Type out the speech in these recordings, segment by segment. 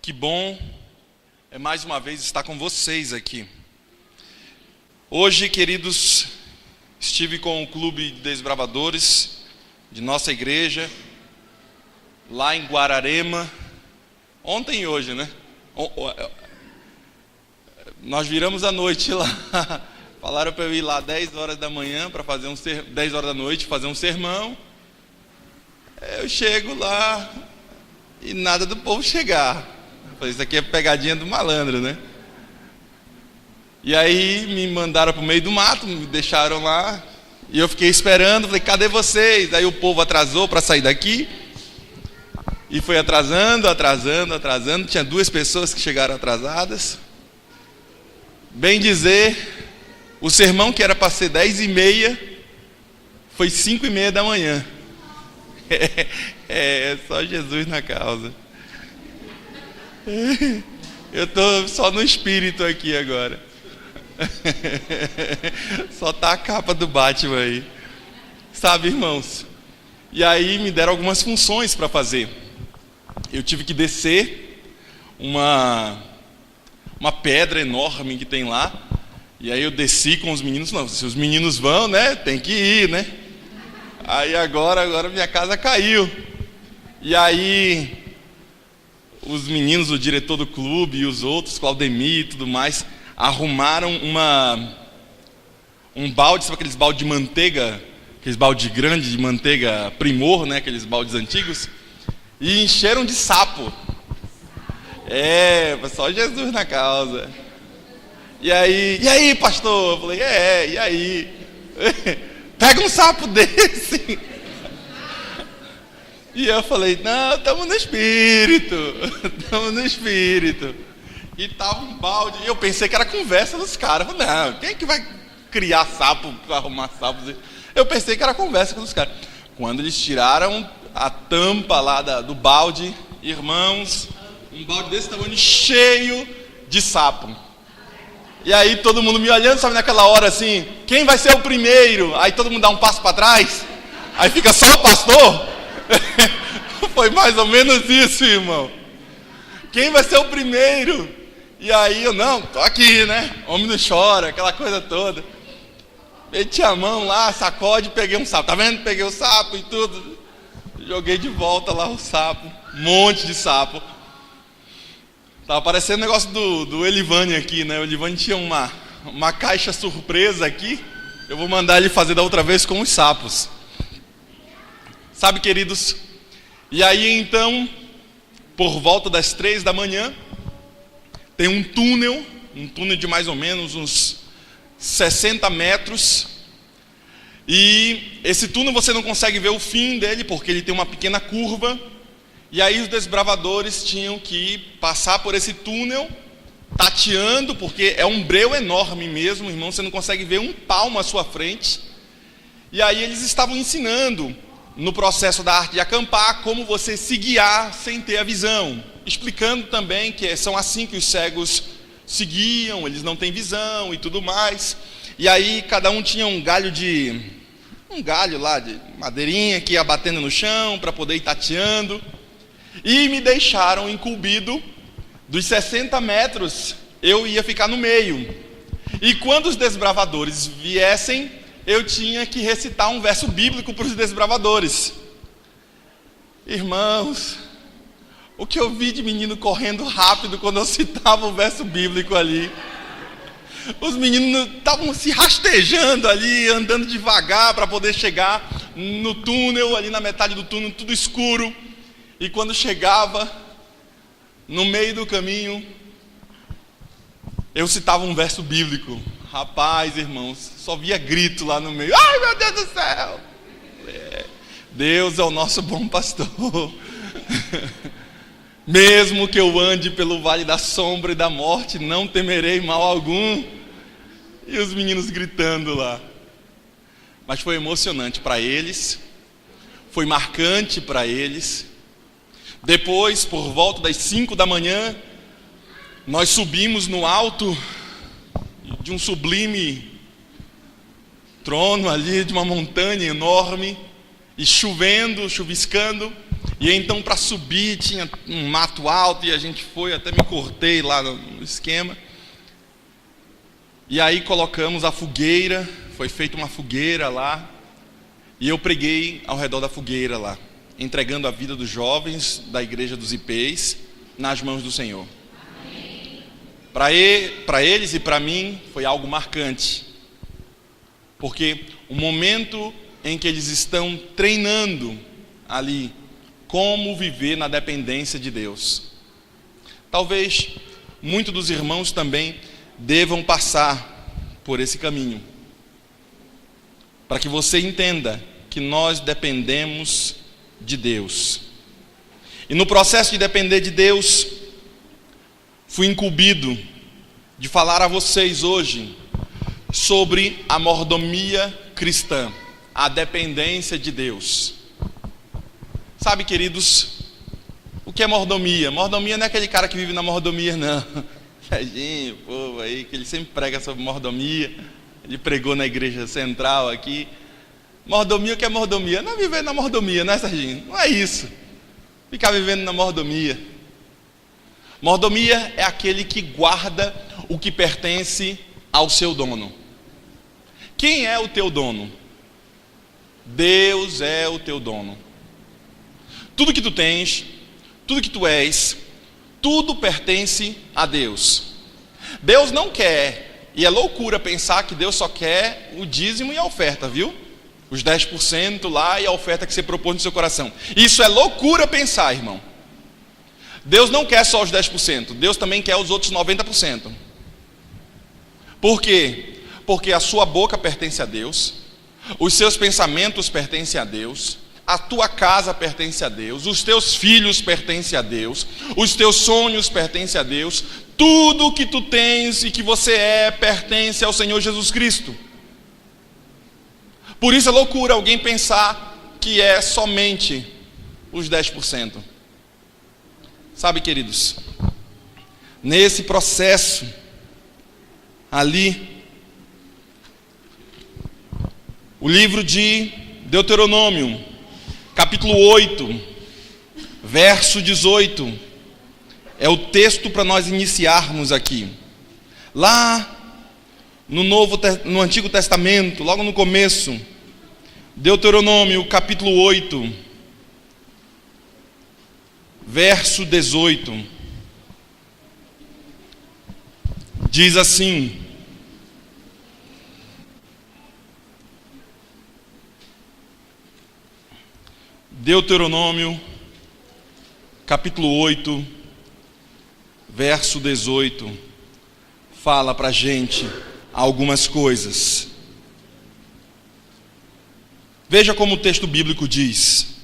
Que bom é mais uma vez estar com vocês aqui. Hoje, queridos, estive com o Clube de Desbravadores de nossa igreja, lá em Guararema, ontem e hoje, né? Nós viramos a noite lá. Falaram para eu ir lá 10 horas da manhã para fazer 10 horas da noite fazer um sermão. Eu chego lá e nada do povo chegar. Eu falei, isso aqui é pegadinha do malandro, né? E aí me mandaram para o meio do mato, me deixaram lá. E eu fiquei esperando, falei, cadê vocês? Aí o povo atrasou para sair daqui. E foi atrasando. Tinha 2 pessoas que chegaram atrasadas. Bem dizer, o sermão que era para ser 10h30, foi 5h30 da manhã. É só Jesus na causa. Eu estou só no espírito aqui agora. Só tá a capa do Batman aí. Sabe, irmãos? E aí me deram algumas funções para fazer. Eu tive que descer uma pedra enorme que tem lá. E aí eu desci com os meninos. Não, se os meninos vão, né? Tem que ir, né? Aí agora minha casa caiu. E aí os meninos, o diretor do clube e os outros, Claudemir e tudo mais, arrumaram um balde, sabe aqueles balde de manteiga, aqueles balde grande de manteiga Primor, né? Aqueles baldes antigos, e encheram de sapo. Só Jesus na causa. E aí, pastor? Eu falei, e aí? Pega um sapo desse. E eu falei, não, estamos no espírito. E tava um balde. E eu pensei que era conversa dos caras. Eu falei, não, quem é que vai criar sapo, arrumar sapos? Eu pensei que era conversa com os caras. Quando eles tiraram a tampa lá do balde, irmãos, um balde desse tamanho cheio de sapo. E aí todo mundo me olhando, sabe, naquela hora assim, quem vai ser o primeiro? Aí todo mundo dá um passo para trás, aí fica só o pastor. Foi mais ou menos isso, irmão. Quem vai ser o primeiro? E aí eu, não, tô aqui, né? Homem não chora, aquela coisa toda. Meti a mão lá, sacode, peguei um sapo. Tá vendo? Peguei o sapo e tudo. Joguei de volta lá o sapo. Um monte de sapo. Tava parecendo o negócio do Elivane aqui, né? O Elivane tinha uma caixa surpresa aqui. Eu vou mandar ele fazer da outra vez com os sapos. Sabe, queridos? E aí então, por volta das 3 da manhã, tem um túnel de mais ou menos uns 60 metros. E esse túnel você não consegue ver o fim dele, porque ele tem uma pequena curva. E aí os desbravadores tinham que passar por esse túnel, tateando, porque é um breu enorme mesmo, irmão, você não consegue ver um palmo à sua frente. E aí eles estavam ensinando, no processo da arte de acampar, como você se guiar sem ter a visão. Explicando também que são assim que os cegos se guiam, eles não têm visão e tudo mais. E aí cada um tinha um galho lá de madeirinha que ia batendo no chão para poder ir tateando. E me deixaram incumbido dos 60 metros, eu ia ficar no meio. E quando os desbravadores viessem, eu tinha que recitar um verso bíblico para os desbravadores. Irmãos, o que eu vi de menino correndo rápido quando eu citava o verso bíblico ali. Os meninos estavam se rastejando ali, andando devagar para poder chegar no túnel, ali na metade do túnel, tudo escuro. E quando chegava, no meio do caminho, eu citava um verso bíblico. Rapaz, irmãos, só via grito lá no meio. Ai, meu Deus do céu! Deus é o nosso bom pastor. Mesmo que eu ande pelo vale da sombra e da morte, não temerei mal algum. E os meninos gritando lá. Mas foi emocionante para eles. Foi marcante para eles. Depois, por volta das 5 da manhã, nós subimos no alto de um sublime trono ali, de uma montanha enorme, e chovendo, chuviscando, E então, para subir, tinha um mato alto e a gente foi, até me cortei lá no esquema. E aí colocamos a fogueira, foi feita uma fogueira lá, e eu preguei ao redor da fogueira lá, entregando a vida dos jovens da igreja dos IPs nas mãos do Senhor. Para eles e para mim foi algo marcante, porque o momento em que eles estão treinando ali como viver na dependência de Deus. Talvez muitos dos irmãos também devam passar por esse caminho, para que você entenda que nós dependemos de Deus. E no processo de depender de Deus, fui incumbido de falar a vocês hoje sobre a mordomia cristã, a dependência de Deus. Sabe, queridos, o que é mordomia? Mordomia não é aquele cara que vive na mordomia, não. Serginho, povo aí, que ele sempre prega sobre mordomia. Ele pregou na igreja central aqui. Mordomia, o que é mordomia? Não é viver na mordomia, né, Serginho? Não é isso. Ficar vivendo na mordomia. Mordomia é aquele que guarda o que pertence ao seu dono. Quem é o teu dono? Deus é o teu dono. Tudo que tu tens, tudo que tu és, tudo pertence a Deus. Deus não quer, e é loucura pensar que Deus só quer o dízimo e a oferta, viu? Os 10% lá e a oferta que você propôs no seu coração. Isso é loucura pensar, irmão. Deus não quer só os 10%, Deus também quer os outros 90%. Por quê? Porque a sua boca pertence a Deus, os seus pensamentos pertencem a Deus, a tua casa pertence a Deus, os teus filhos pertencem a Deus, os teus sonhos pertencem a Deus, tudo que tu tens e que você é pertence ao Senhor Jesus Cristo. Por isso é loucura alguém pensar que é somente os 10%. Sabe, queridos, nesse processo ali, o livro de Deuteronômio, capítulo 8, verso 18, é o texto para nós iniciarmos aqui. Lá no Antigo Testamento, logo no começo, Deuteronômio, capítulo 8, verso 18, diz assim: Deuteronômio, capítulo 8, verso 18, fala para a gente algumas coisas. Veja como o texto bíblico diz.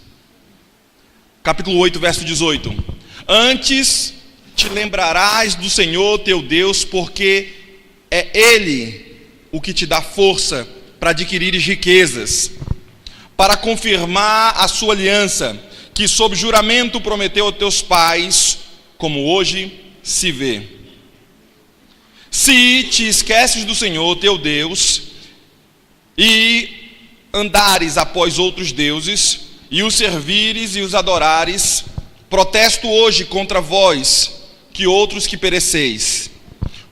Capítulo 8, verso 18: Antes te lembrarás do Senhor teu Deus, porque é Ele o que te dá força para adquirires riquezas, para confirmar a sua aliança, que sob juramento prometeu aos teus pais, como hoje se vê. Se te esqueces do Senhor teu Deus, e andares após outros deuses, e os servires e os adorares, protesto hoje contra vós, que outros que pereceis,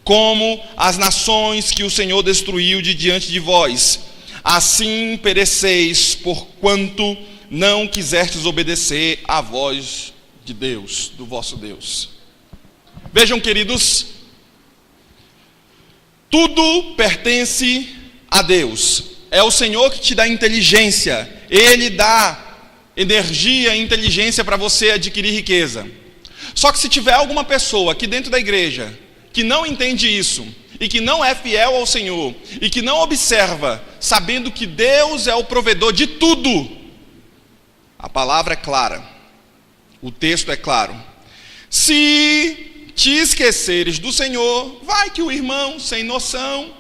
como as nações que o Senhor destruiu de diante de vós, assim pereceis, porquanto não quisestes obedecer à voz de Deus, do vosso Deus. Vejam, queridos, tudo pertence a Deus. É o Senhor que te dá inteligência, Ele dá energia e inteligência para você adquirir riqueza. Só que se tiver alguma pessoa aqui dentro da igreja que não entende isso, e que não é fiel ao Senhor, e que não observa, sabendo que Deus é o provedor de tudo, a palavra é clara, o texto é claro: se te esqueceres do Senhor, vai que o irmão, sem noção,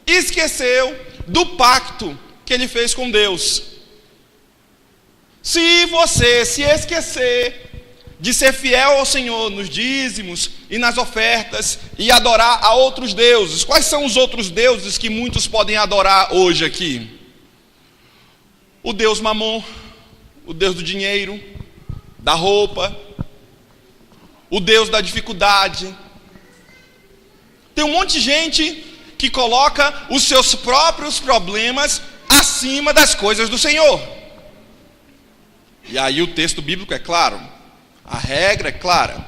esqueceu do pacto que ele fez com Deus. Se você se esquecer de ser fiel ao Senhor nos dízimos e nas ofertas e adorar a outros deuses. Quais são os outros deuses que muitos podem adorar hoje aqui? O Deus Mamon, o Deus do dinheiro, da roupa, o Deus da dificuldade. Tem um monte de gente que coloca os seus próprios problemas acima das coisas do Senhor. E aí o texto bíblico é claro, a regra é clara.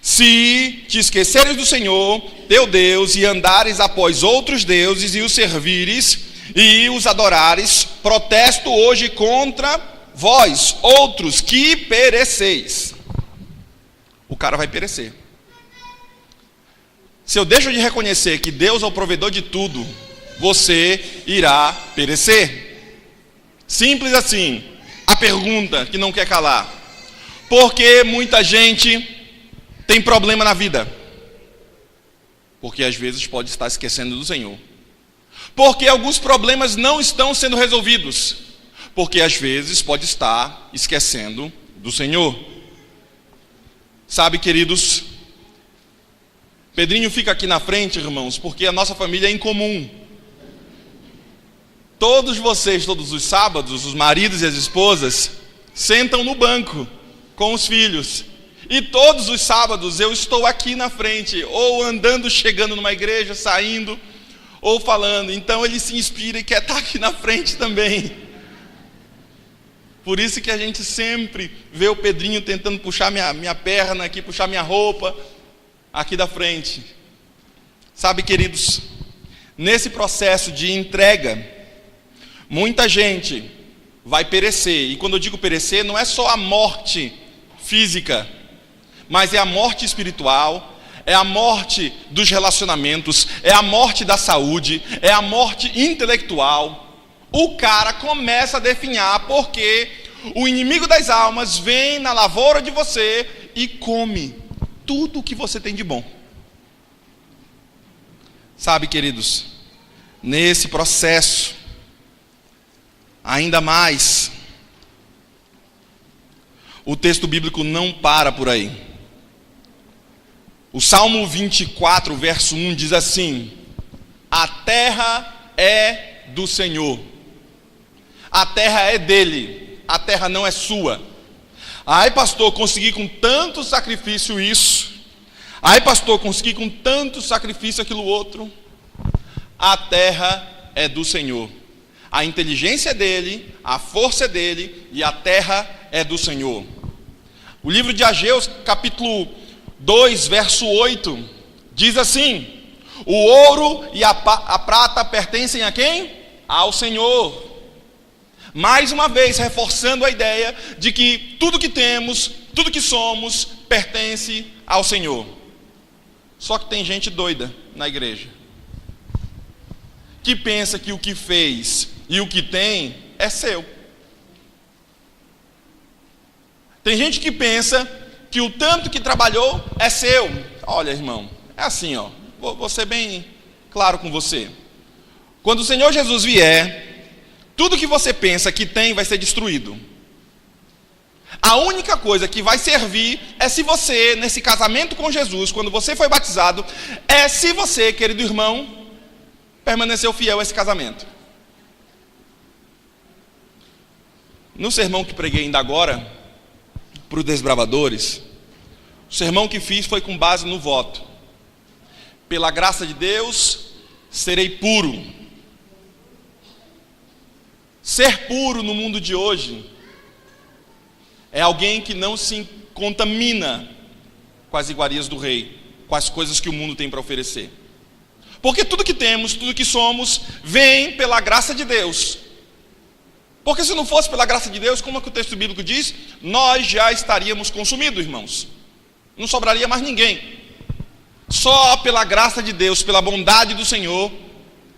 Se te esqueceres do Senhor, teu Deus, e andares após outros deuses, e os servires, e os adorares, protesto hoje contra vós, outros, que pereceis. O cara vai perecer. Se eu deixo de reconhecer que Deus é o provedor de tudo, você irá perecer. Simples assim. A pergunta que não quer calar: por que muita gente tem problema na vida? Porque às vezes pode estar esquecendo do Senhor. Porque alguns problemas não estão sendo resolvidos. Porque às vezes pode estar esquecendo do Senhor. Sabe, queridos, Pedrinho fica aqui na frente, irmãos, porque a nossa família é incomum. Todos vocês, todos os sábados, os maridos e as esposas, sentam no banco com os filhos. E todos os sábados eu estou aqui na frente, ou andando, chegando numa igreja, saindo, ou falando. Então ele se inspira e quer estar aqui na frente também. Por isso que a gente sempre vê o Pedrinho tentando puxar minha perna aqui, puxar minha roupa aqui da frente. Sabe, queridos, nesse processo de entrega, muita gente vai perecer. E quando eu digo perecer, não é só a morte física, mas é a morte espiritual, é a morte dos relacionamentos, é a morte da saúde, é a morte intelectual. O cara começa a definhar porque o inimigo das almas vem na lavoura de você e come tudo o que você tem de bom. Sabe, queridos, nesse processo, ainda mais, o texto bíblico não para por aí. O Salmo 24, verso 1 diz assim: a terra é do Senhor, a terra é dele, a terra não é sua. Ai, pastor, consegui com tanto sacrifício isso. Ai, pastor, consegui com tanto sacrifício aquilo outro. A terra é do Senhor. A inteligência é dele, a força é dele, e a terra é do Senhor. O livro de Ageu, capítulo 2, verso 8, diz assim: o ouro e a prata pertencem a quem? Ao Senhor. Mais uma vez, reforçando a ideia de que tudo que temos, tudo que somos, pertence ao Senhor. Só que tem gente doida na igreja, que pensa que o que fez e o que tem é seu. Tem gente que pensa que o tanto que trabalhou é seu. Olha, irmão, é assim, ó. Vou ser bem claro com você. Quando o Senhor Jesus vier, tudo que você pensa que tem vai ser destruído. A única coisa que vai servir é se você, nesse casamento com Jesus, quando você foi batizado, é se você, querido irmão, permaneceu fiel a esse casamento. No sermão que preguei ainda agora, para os desbravadores, o sermão que fiz foi com base no voto: pela graça de Deus, serei puro. Ser puro no mundo de hoje é alguém que não se contamina com as iguarias do rei, com as coisas que o mundo tem para oferecer. Porque tudo que temos, tudo que somos, vem pela graça de Deus. Porque se não fosse pela graça de Deus, como é que o texto bíblico diz? Nós já estaríamos consumidos, irmãos. Não sobraria mais ninguém. Só pela graça de Deus, pela bondade do Senhor,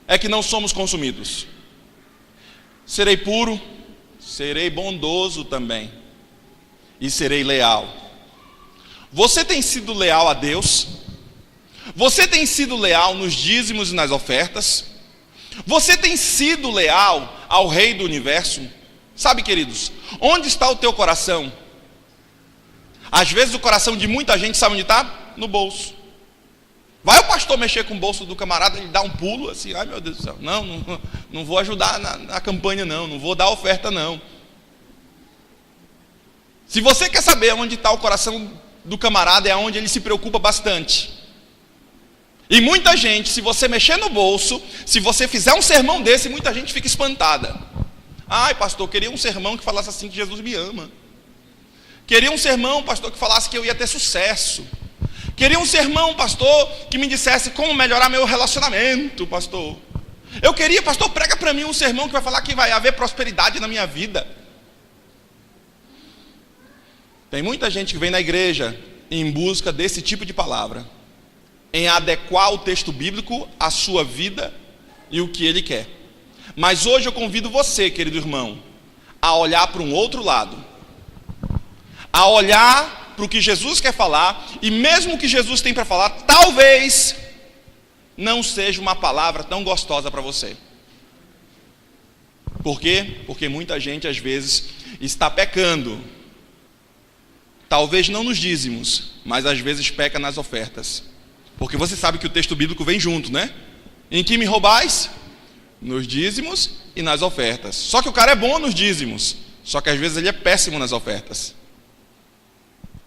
é que não somos consumidos. Serei puro, serei bondoso também, e serei leal. Você tem sido leal a Deus? Você tem sido leal nos dízimos e nas ofertas? Você tem sido leal ao Rei do Universo? Sabe, queridos, onde está o teu coração? Às vezes o coração de muita gente, sabe onde está? No bolso. Vai o pastor mexer com o bolso do camarada, ele dá um pulo assim: ai meu Deus do céu, não vou ajudar na campanha não vou dar oferta não. Se você quer saber onde está o coração do camarada, é onde ele se preocupa bastante. E muita gente, se você mexer no bolso, se você fizer um sermão desse, muita gente fica espantada. Ai, pastor, queria um sermão que falasse assim que Jesus me ama. Queria um sermão, pastor, que falasse que eu ia ter sucesso. Queria um sermão, pastor, que me dissesse como melhorar meu relacionamento, pastor. Eu queria, pastor, prega para mim um sermão que vai falar que vai haver prosperidade na minha vida. Tem muita gente que vem na igreja em busca desse tipo de palavra, em adequar o texto bíblico à sua vida e o que ele quer. Mas hoje eu convido você, querido irmão, a olhar para um outro lado, a olhar para o que Jesus quer falar, e mesmo o que Jesus tem para falar, talvez não seja uma palavra tão gostosa para você. Por quê? Porque muita gente às vezes está pecando, talvez não nos dízimos, mas às vezes peca nas ofertas. Porque você sabe que o texto bíblico vem junto, né? Em que me roubais? Nos dízimos e nas ofertas. Só que o cara é bom nos dízimos, só que às vezes ele é péssimo nas ofertas.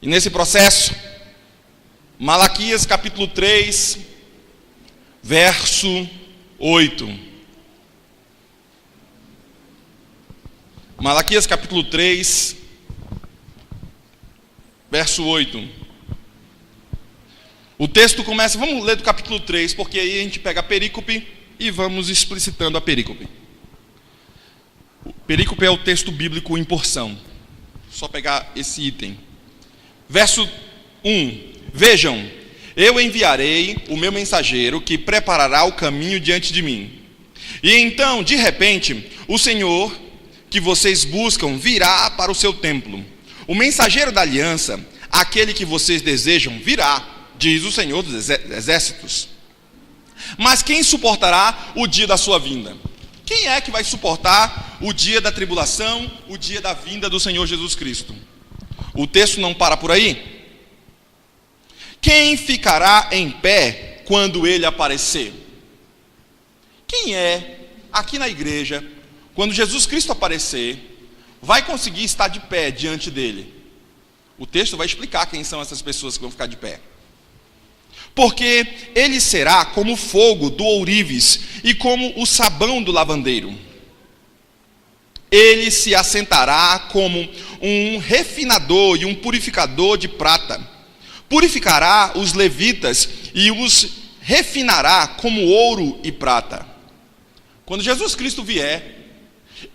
E nesse processo, Malaquias capítulo 3, verso 8. Malaquias capítulo 3, verso 8. O texto começa, vamos ler do capítulo 3, porque aí a gente pega a perícope e vamos explicitando a perícope. Perícope é o texto bíblico em porção. Só pegar esse item. Verso 1. Vejam, eu enviarei o meu mensageiro que preparará o caminho diante de mim. E então, de repente, o Senhor que vocês buscam virá para o seu templo. O mensageiro da aliança, aquele que vocês desejam, virá, diz o Senhor dos exércitos. Mas quem suportará o dia da sua vinda? Quem é que vai suportar o dia da tribulação, o dia da vinda do Senhor Jesus Cristo? O texto não para por aí. Quem ficará em pé quando ele aparecer? Quem é, aqui na igreja, quando Jesus Cristo aparecer, vai conseguir estar de pé diante dele? O texto vai explicar quem são essas pessoas que vão ficar de pé. Porque ele será como o fogo do ourives e como o sabão do lavandeiro. Ele se assentará como um refinador e um purificador de prata. Purificará os levitas e os refinará como ouro e prata. Quando Jesus Cristo vier,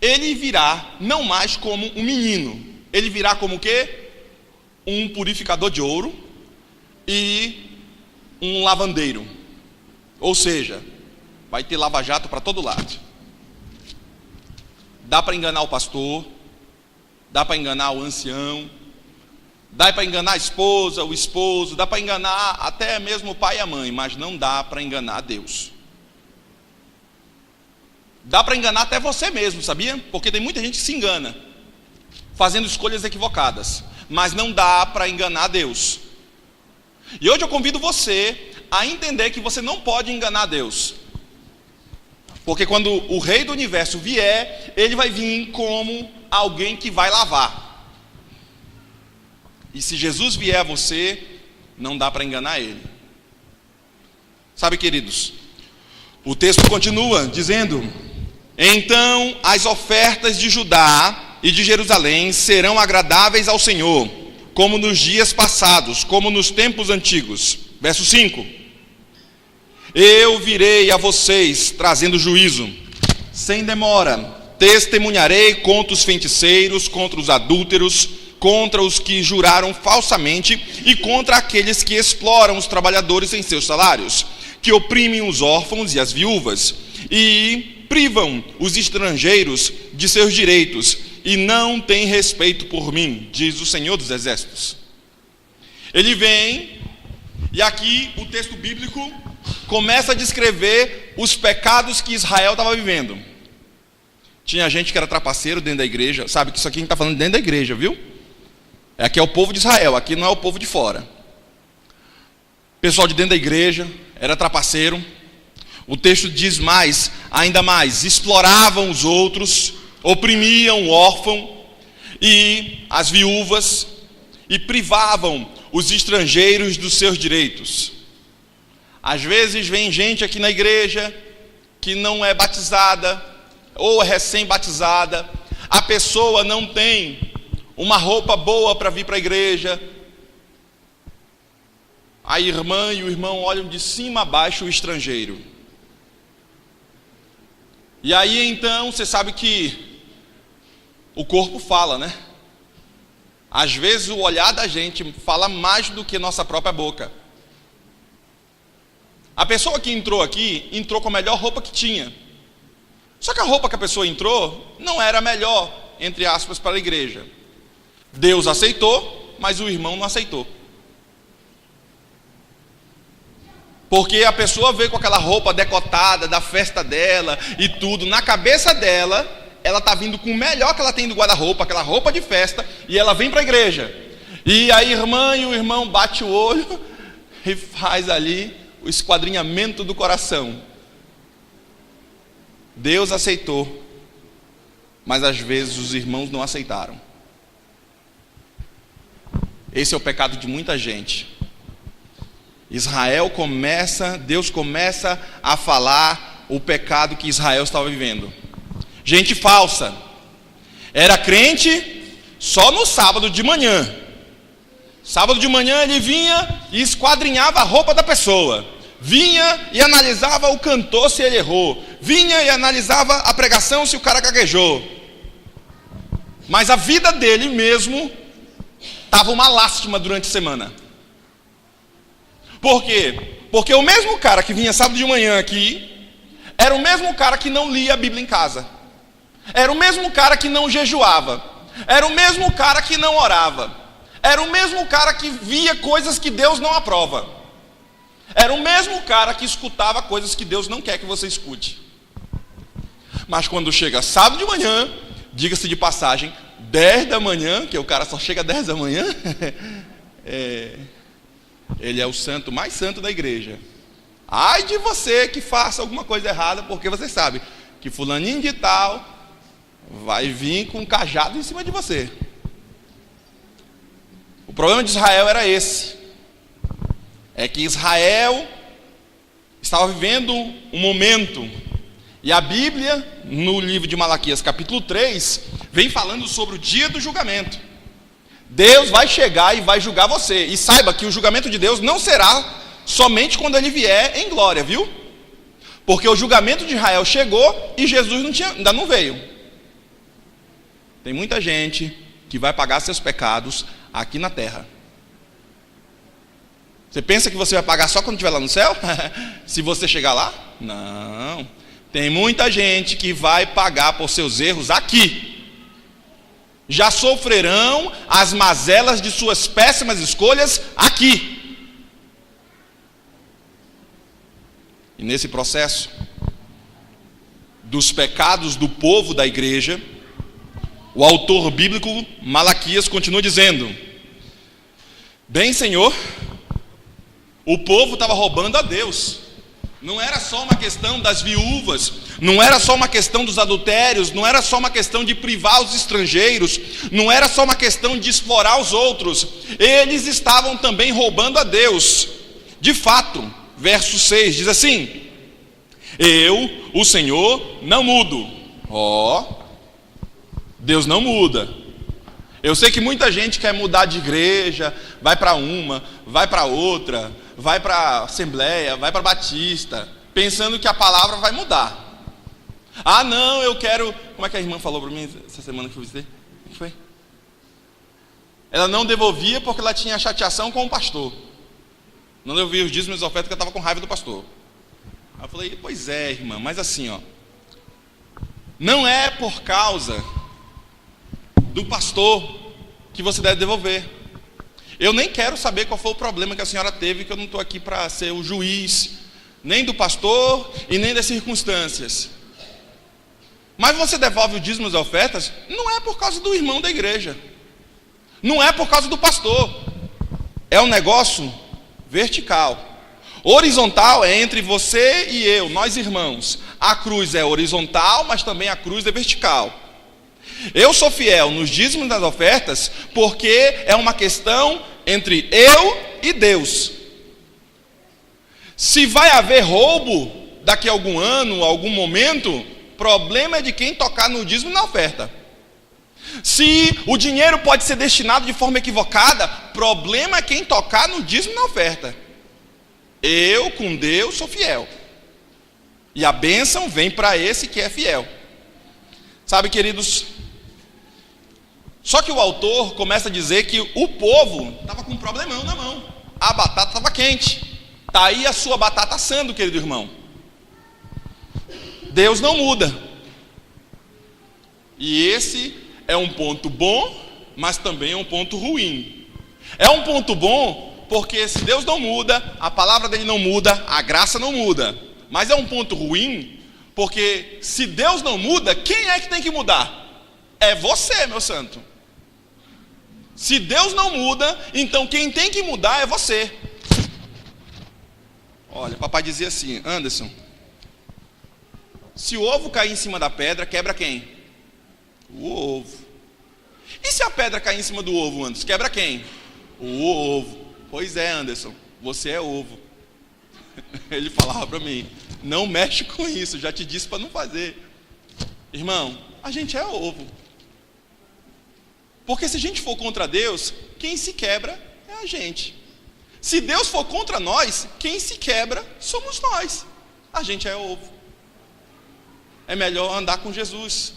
ele virá não mais como um menino. Ele virá como o quê? Um purificador de ouro e um lavandeiro. Ou seja, vai ter lava-jato para todo lado. Dá para enganar o pastor, dá para enganar o ancião, dá para enganar a esposa, o esposo, dá para enganar até mesmo o pai e a mãe, mas não dá para enganar Deus. Dá para enganar até você mesmo, sabia? Porque tem muita gente que se engana, fazendo escolhas equivocadas, mas não dá para enganar Deus. E hoje eu convido você a entender que você não pode enganar Deus. Porque quando o Rei do Universo vier, ele vai vir como alguém que vai lavar. E se Jesus vier a você, não dá para enganar ele. Sabe, queridos, o texto continua dizendo: então as ofertas de Judá e de Jerusalém serão agradáveis ao Senhor, como nos dias passados, como nos tempos antigos. Verso 5. Eu virei a vocês trazendo juízo, sem demora, testemunharei contra os feiticeiros, contra os adúlteros, contra os que juraram falsamente e contra aqueles que exploram os trabalhadores em seus salários, que oprimem os órfãos e as viúvas, e privam os estrangeiros de seus direitos, e não têm respeito por mim, diz o Senhor dos Exércitos. Ele vem, e aqui o texto bíblico começa a descrever os pecados que Israel estava vivendo. Tinha gente que era trapaceiro dentro da igreja. Sabe que isso aqui a gente está falando dentro da igreja, viu? Aqui é o povo de Israel, aqui não é o povo de fora. Pessoal de dentro da igreja era trapaceiro. O texto diz mais, ainda mais, exploravam os outros, oprimiam o órfão. e as viúvas, e privavam os estrangeiros dos seus direitos. Às vezes vem gente aqui na igreja que não é batizada, ou é recém-batizada, a pessoa não tem uma roupa boa para vir para a igreja, a irmã e o irmão olham de cima a baixo o estrangeiro. E aí então, você sabe que o corpo fala, né? Às vezes o olhar da gente fala mais do que nossa própria boca. A pessoa que entrou aqui, entrou com a melhor roupa que tinha. Só que a roupa que a pessoa entrou não era a melhor, entre aspas, para a igreja. Deus aceitou, mas o irmão não aceitou. Porque a pessoa veio com aquela roupa decotada da festa dela e tudo, na cabeça dela, ela está vindo com o melhor que ela tem do guarda-roupa, aquela roupa de festa, e ela vem para a igreja. E a irmã e o irmão bate o olho e faz ali o esquadrinhamento do coração. Deus aceitou, mas às vezes os irmãos não aceitaram. Esse é o pecado de muita gente. Deus começa a falar o pecado que Israel estava vivendo. Gente falsa, era crente só no sábado de manhã. Sábado de manhã ele vinha e esquadrinhava a roupa da pessoa. Vinha e analisava o cantor se ele errou. Vinha e analisava a pregação se o cara gaguejou. Mas a vida dele mesmo estava uma lástima durante a semana. Por quê? Porque o mesmo cara que vinha sábado de manhã aqui era o mesmo cara que não lia a Bíblia em casa. Era o mesmo cara que não jejuava. Era o mesmo cara que não orava. Era o mesmo cara que via coisas que Deus não aprova. Era o mesmo cara que escutava coisas que Deus não quer que você escute. Mas quando chega sábado de manhã, diga-se de passagem, 10 da manhã, que o cara só chega 10 da manhã, ele é o santo mais santo da igreja. Ai de você que faça alguma coisa errada, porque você sabe que fulaninho de tal vai vir com um cajado em cima de você. O problema de Israel era esse. É que Israel estava vivendo um momento. E a Bíblia, no livro de Malaquias, capítulo 3, vem falando sobre o dia do julgamento. Deus vai chegar e vai julgar você. E saiba que o julgamento de Deus não será somente quando ele vier em glória, viu? Porque o julgamento de Israel chegou e Jesus ainda não veio. Tem muita gente que vai pagar seus pecados aqui na terra. Você pensa que você vai pagar só quando estiver lá no céu? Se você chegar lá? Não. Tem muita gente que vai pagar por seus erros aqui. Já sofrerão as mazelas de suas péssimas escolhas aqui. E nesse processo dos pecados do povo da igreja, o autor bíblico Malaquias continua dizendo: bem, Senhor, o povo estava roubando a Deus. Não era só uma questão das viúvas, não era só uma questão dos adultérios, não era só uma questão de privar os estrangeiros, não era só uma questão de explorar os outros. Eles estavam também roubando a Deus. De fato, verso 6 diz assim: eu, o Senhor, não mudo. Deus não muda. Eu sei que muita gente quer mudar de igreja, vai para uma, vai para outra, vai para a Assembleia, vai para a Batista, pensando que a palavra vai mudar. Ah, não, eu quero... Como é que a irmã falou para mim essa semana que eu visitei? O que foi? Ela não devolvia porque ela tinha chateação com o pastor. Não devolvia os dízimos e ofertas porque ela estava com raiva do pastor. Aí eu falei, pois é, irmã, mas assim, não é por causa do pastor que você deve devolver. Eu nem quero saber qual foi o problema que a senhora teve, que eu não estou aqui para ser o juiz, nem do pastor e nem das circunstâncias. Mas você devolve o dízimo e as ofertas, não é por causa do irmão da igreja, não é por causa do pastor, é um negócio vertical. Horizontal é entre você e eu, nós irmãos. A cruz é horizontal, mas também a cruz é vertical. Eu sou fiel nos dízimos e nas ofertas porque é uma questão entre eu e Deus. Se vai haver roubo daqui a algum ano, algum momento, problema é de quem tocar no dízimo e na oferta. Se o dinheiro pode ser destinado de forma equivocada, problema é quem tocar no dízimo e na oferta. Eu, com Deus, sou fiel. E a bênção vem para esse que é fiel. Sabe, queridos, só que o autor começa a dizer que o povo estava com um problemão na mão. A batata estava quente. Está aí a sua batata assando, querido irmão. Deus não muda. E esse é um ponto bom, mas também é um ponto ruim. É um ponto bom porque se Deus não muda, a palavra dele não muda, a graça não muda. Mas é um ponto ruim porque se Deus não muda, quem é que tem que mudar? É você, meu santo. Se Deus não muda, então quem tem que mudar é você. Olha, papai dizia assim: Anderson, se o ovo cair em cima da pedra, quebra quem? O ovo. E se a pedra cair em cima do ovo, Anderson, quebra quem? O ovo. Pois é, Anderson, você é ovo. Ele falava para mim: não mexe com isso, já te disse para não fazer. Irmão, a gente é ovo. Porque se a gente for contra Deus, quem se quebra é a gente. Se Deus for contra nós, quem se quebra somos nós. A gente é ovo. É melhor andar com Jesus.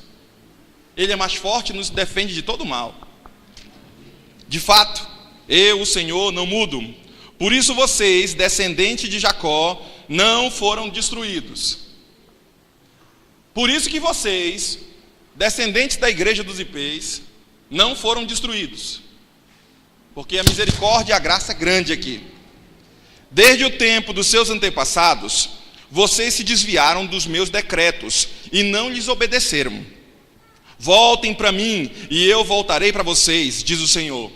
Ele é mais forte e nos defende de todo mal. De fato, eu, o Senhor, não mudo. Por isso vocês, descendentes de Jacó, não foram destruídos. Por isso que vocês, descendentes da igreja dos Ipês, não foram destruídos. Porque a misericórdia e a graça é grande aqui. Desde o tempo dos seus antepassados, vocês se desviaram dos meus decretos e não lhes obedeceram. Voltem para mim e eu voltarei para vocês, diz o Senhor.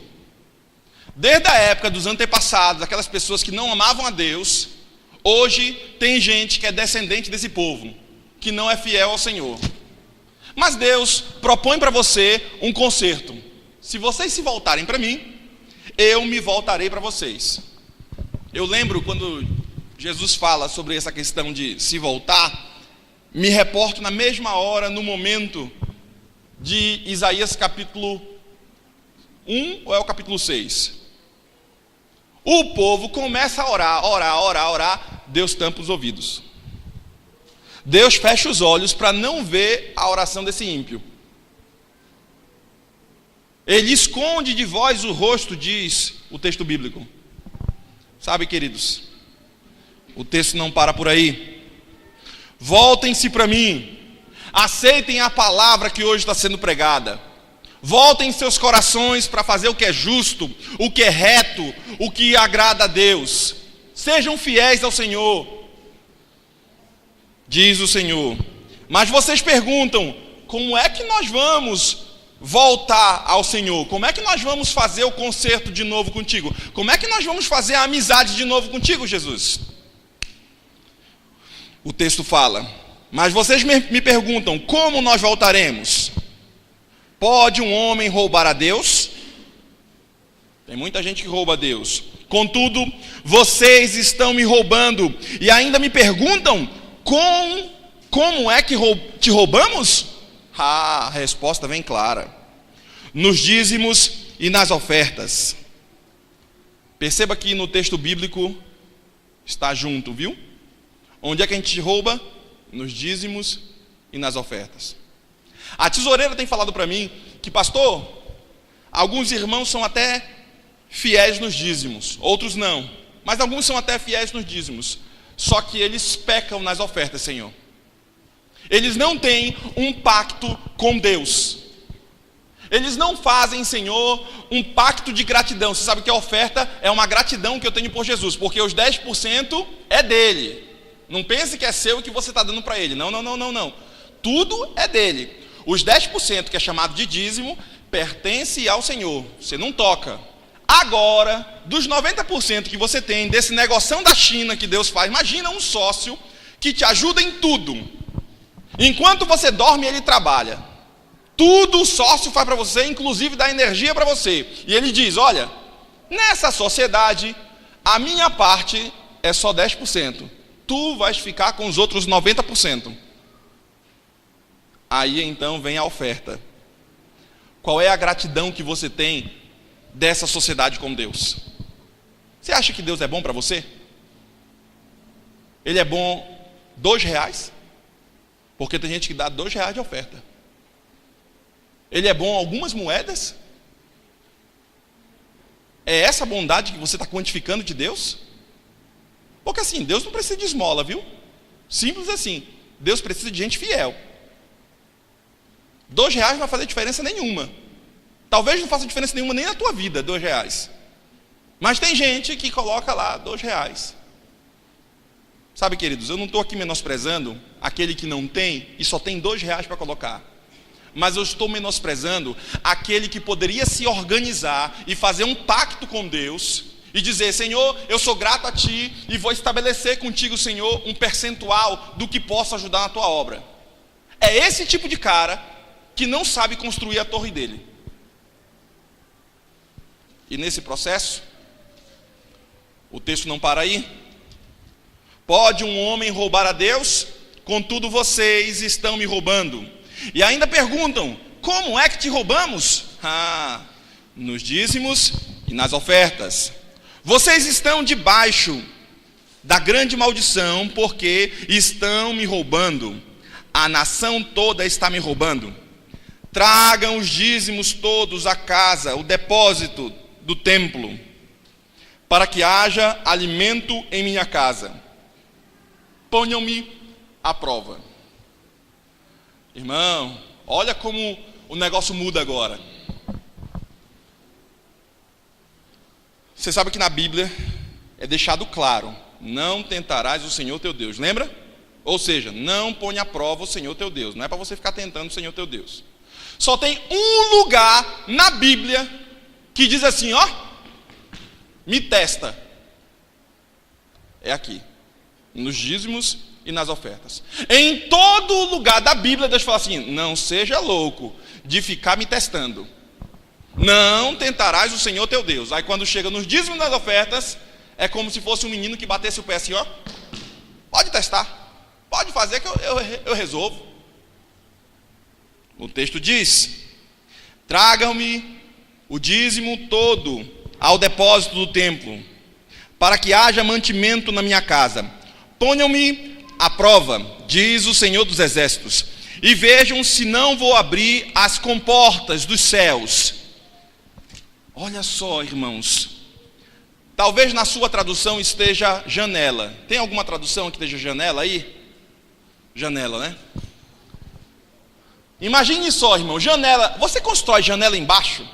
Desde a época dos antepassados, aquelas pessoas que não amavam a Deus, hoje tem gente que é descendente desse povo, que não é fiel ao Senhor. Mas Deus propõe para você um conserto. Se vocês se voltarem para mim, eu me voltarei para vocês. Eu lembro quando Jesus fala sobre essa questão de se voltar, me reporto na mesma hora, no momento de Isaías capítulo 1, ou é o capítulo 6? O povo começa a orar, Deus tampa os ouvidos. Deus fecha os olhos para não ver a oração desse ímpio. Ele esconde de vós o rosto, diz o texto bíblico. Sabe, queridos, o texto não para por aí. Voltem-se para mim, aceitem a palavra que hoje está sendo pregada. Voltem seus corações para fazer o que é justo, o que é reto, o que agrada a Deus. Sejam fiéis ao Senhor, diz o Senhor. Mas vocês perguntam: como é que nós vamos voltar ao Senhor? Como é que nós vamos fazer o concerto de novo contigo? Como é que nós vamos fazer a amizade de novo contigo, Jesus? O texto fala: mas vocês me perguntam, como nós voltaremos? Pode um homem roubar a Deus? Tem muita gente que rouba a Deus. Contudo, vocês estão me roubando e ainda me perguntam, como é que te roubamos? A resposta vem clara: nos dízimos e nas ofertas. Perceba que no texto bíblico está junto, viu? Onde é que a gente rouba? Nos dízimos e nas ofertas. A tesoureira tem falado para mim que, pastor, alguns irmãos são até fiéis nos dízimos, outros não, mas alguns são até fiéis nos dízimos, só que eles pecam nas ofertas, Senhor. Eles não têm um pacto com Deus. Eles não fazem, Senhor, um pacto de gratidão. Você sabe que a oferta é uma gratidão que eu tenho por Jesus, porque os 10% é dele. Não pense que é seu e que você está dando para ele. Não. Tudo é dele. Os 10% que é chamado de dízimo pertence ao Senhor. Você não toca. Agora, dos 90% que você tem desse negoção da China que Deus faz, imagina um sócio que te ajuda em tudo. Enquanto você dorme, ele trabalha. Tudo o sócio faz para você, inclusive dá energia para você. E ele diz, olha, nessa sociedade, a minha parte é só 10%. Tu vais ficar com os outros 90%. Aí então vem a oferta. Qual é a gratidão que você tem dessa sociedade com Deus? Você acha que Deus é bom para você? Ele é bom R$2? Porque tem gente que dá R$2 de oferta. Ele é bom algumas moedas? É essa bondade que você está quantificando de Deus? Porque assim, Deus não precisa de esmola, viu? Simples assim. Deus precisa de gente fiel. R$2 não vai fazer diferença nenhuma. Talvez não faça diferença nenhuma nem na tua vida, R$2. Mas tem gente que coloca lá R$2. Sabe, queridos, eu não estou aqui menosprezando aquele que não tem e só tem R$2 para colocar. Mas eu estou menosprezando aquele que poderia se organizar e fazer um pacto com Deus e dizer, Senhor, eu sou grato a Ti e vou estabelecer contigo, Senhor, um percentual do que possa ajudar na Tua obra. É esse tipo de cara que não sabe construir a torre dele. E nesse processo, o texto não para aí. Pode um homem roubar a Deus? Contudo vocês estão me roubando. E ainda perguntam, como é que te roubamos? Nos dízimos e nas ofertas. Vocês estão debaixo da grande maldição, porque estão me roubando. A nação toda está me roubando. Tragam os dízimos todos à casa, o depósito do templo, para que haja alimento em minha casa. Ponham-me à prova. Irmão, olha como o negócio muda agora. Você sabe que na Bíblia é deixado claro, não tentarás o Senhor teu Deus, lembra? Ou seja, não ponha à prova o Senhor teu Deus, não é para você ficar tentando o Senhor teu Deus. Só tem um lugar na Bíblia que diz assim, ó, me testa. É aqui, nos dízimos e nas ofertas. Em todo lugar da Bíblia, Deus fala assim, não seja louco de ficar me testando. Não tentarás o Senhor teu Deus. Aí quando chega nos dízimos e nas ofertas, é como se fosse um menino que batesse o pé assim, ó, pode testar, pode fazer que eu resolvo. O texto diz, tragam-me o dízimo todo ao depósito do templo, para que haja mantimento na minha casa. Ponham-me à prova, diz o Senhor dos Exércitos, e vejam se não vou abrir as comportas dos céus. Olha só, irmãos, talvez na sua tradução esteja janela. Tem alguma tradução que esteja janela aí? Janela, né? Imagine só, irmão, janela. Você constrói janela embaixo?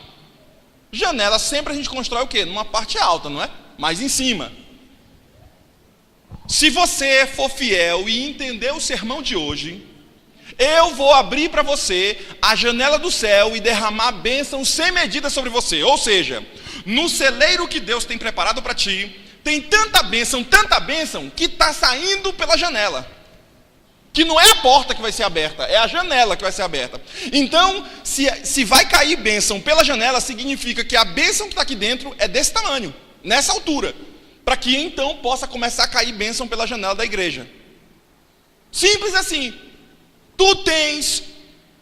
Janela sempre a gente constrói o quê? Numa parte alta, não é? Mais em cima. Se você for fiel e entender o sermão de hoje, eu vou abrir para você a janela do céu e derramar bênção sem medida sobre você. Ou seja, no celeiro que Deus tem preparado para ti, tem tanta bênção, que está saindo pela janela. Que não é a porta que vai ser aberta, é a janela que vai ser aberta. Então, se vai cair bênção pela janela, significa que a bênção que está aqui dentro é desse tamanho, nessa altura. Para que então possa começar a cair bênção pela janela da igreja. Simples assim. Tu tens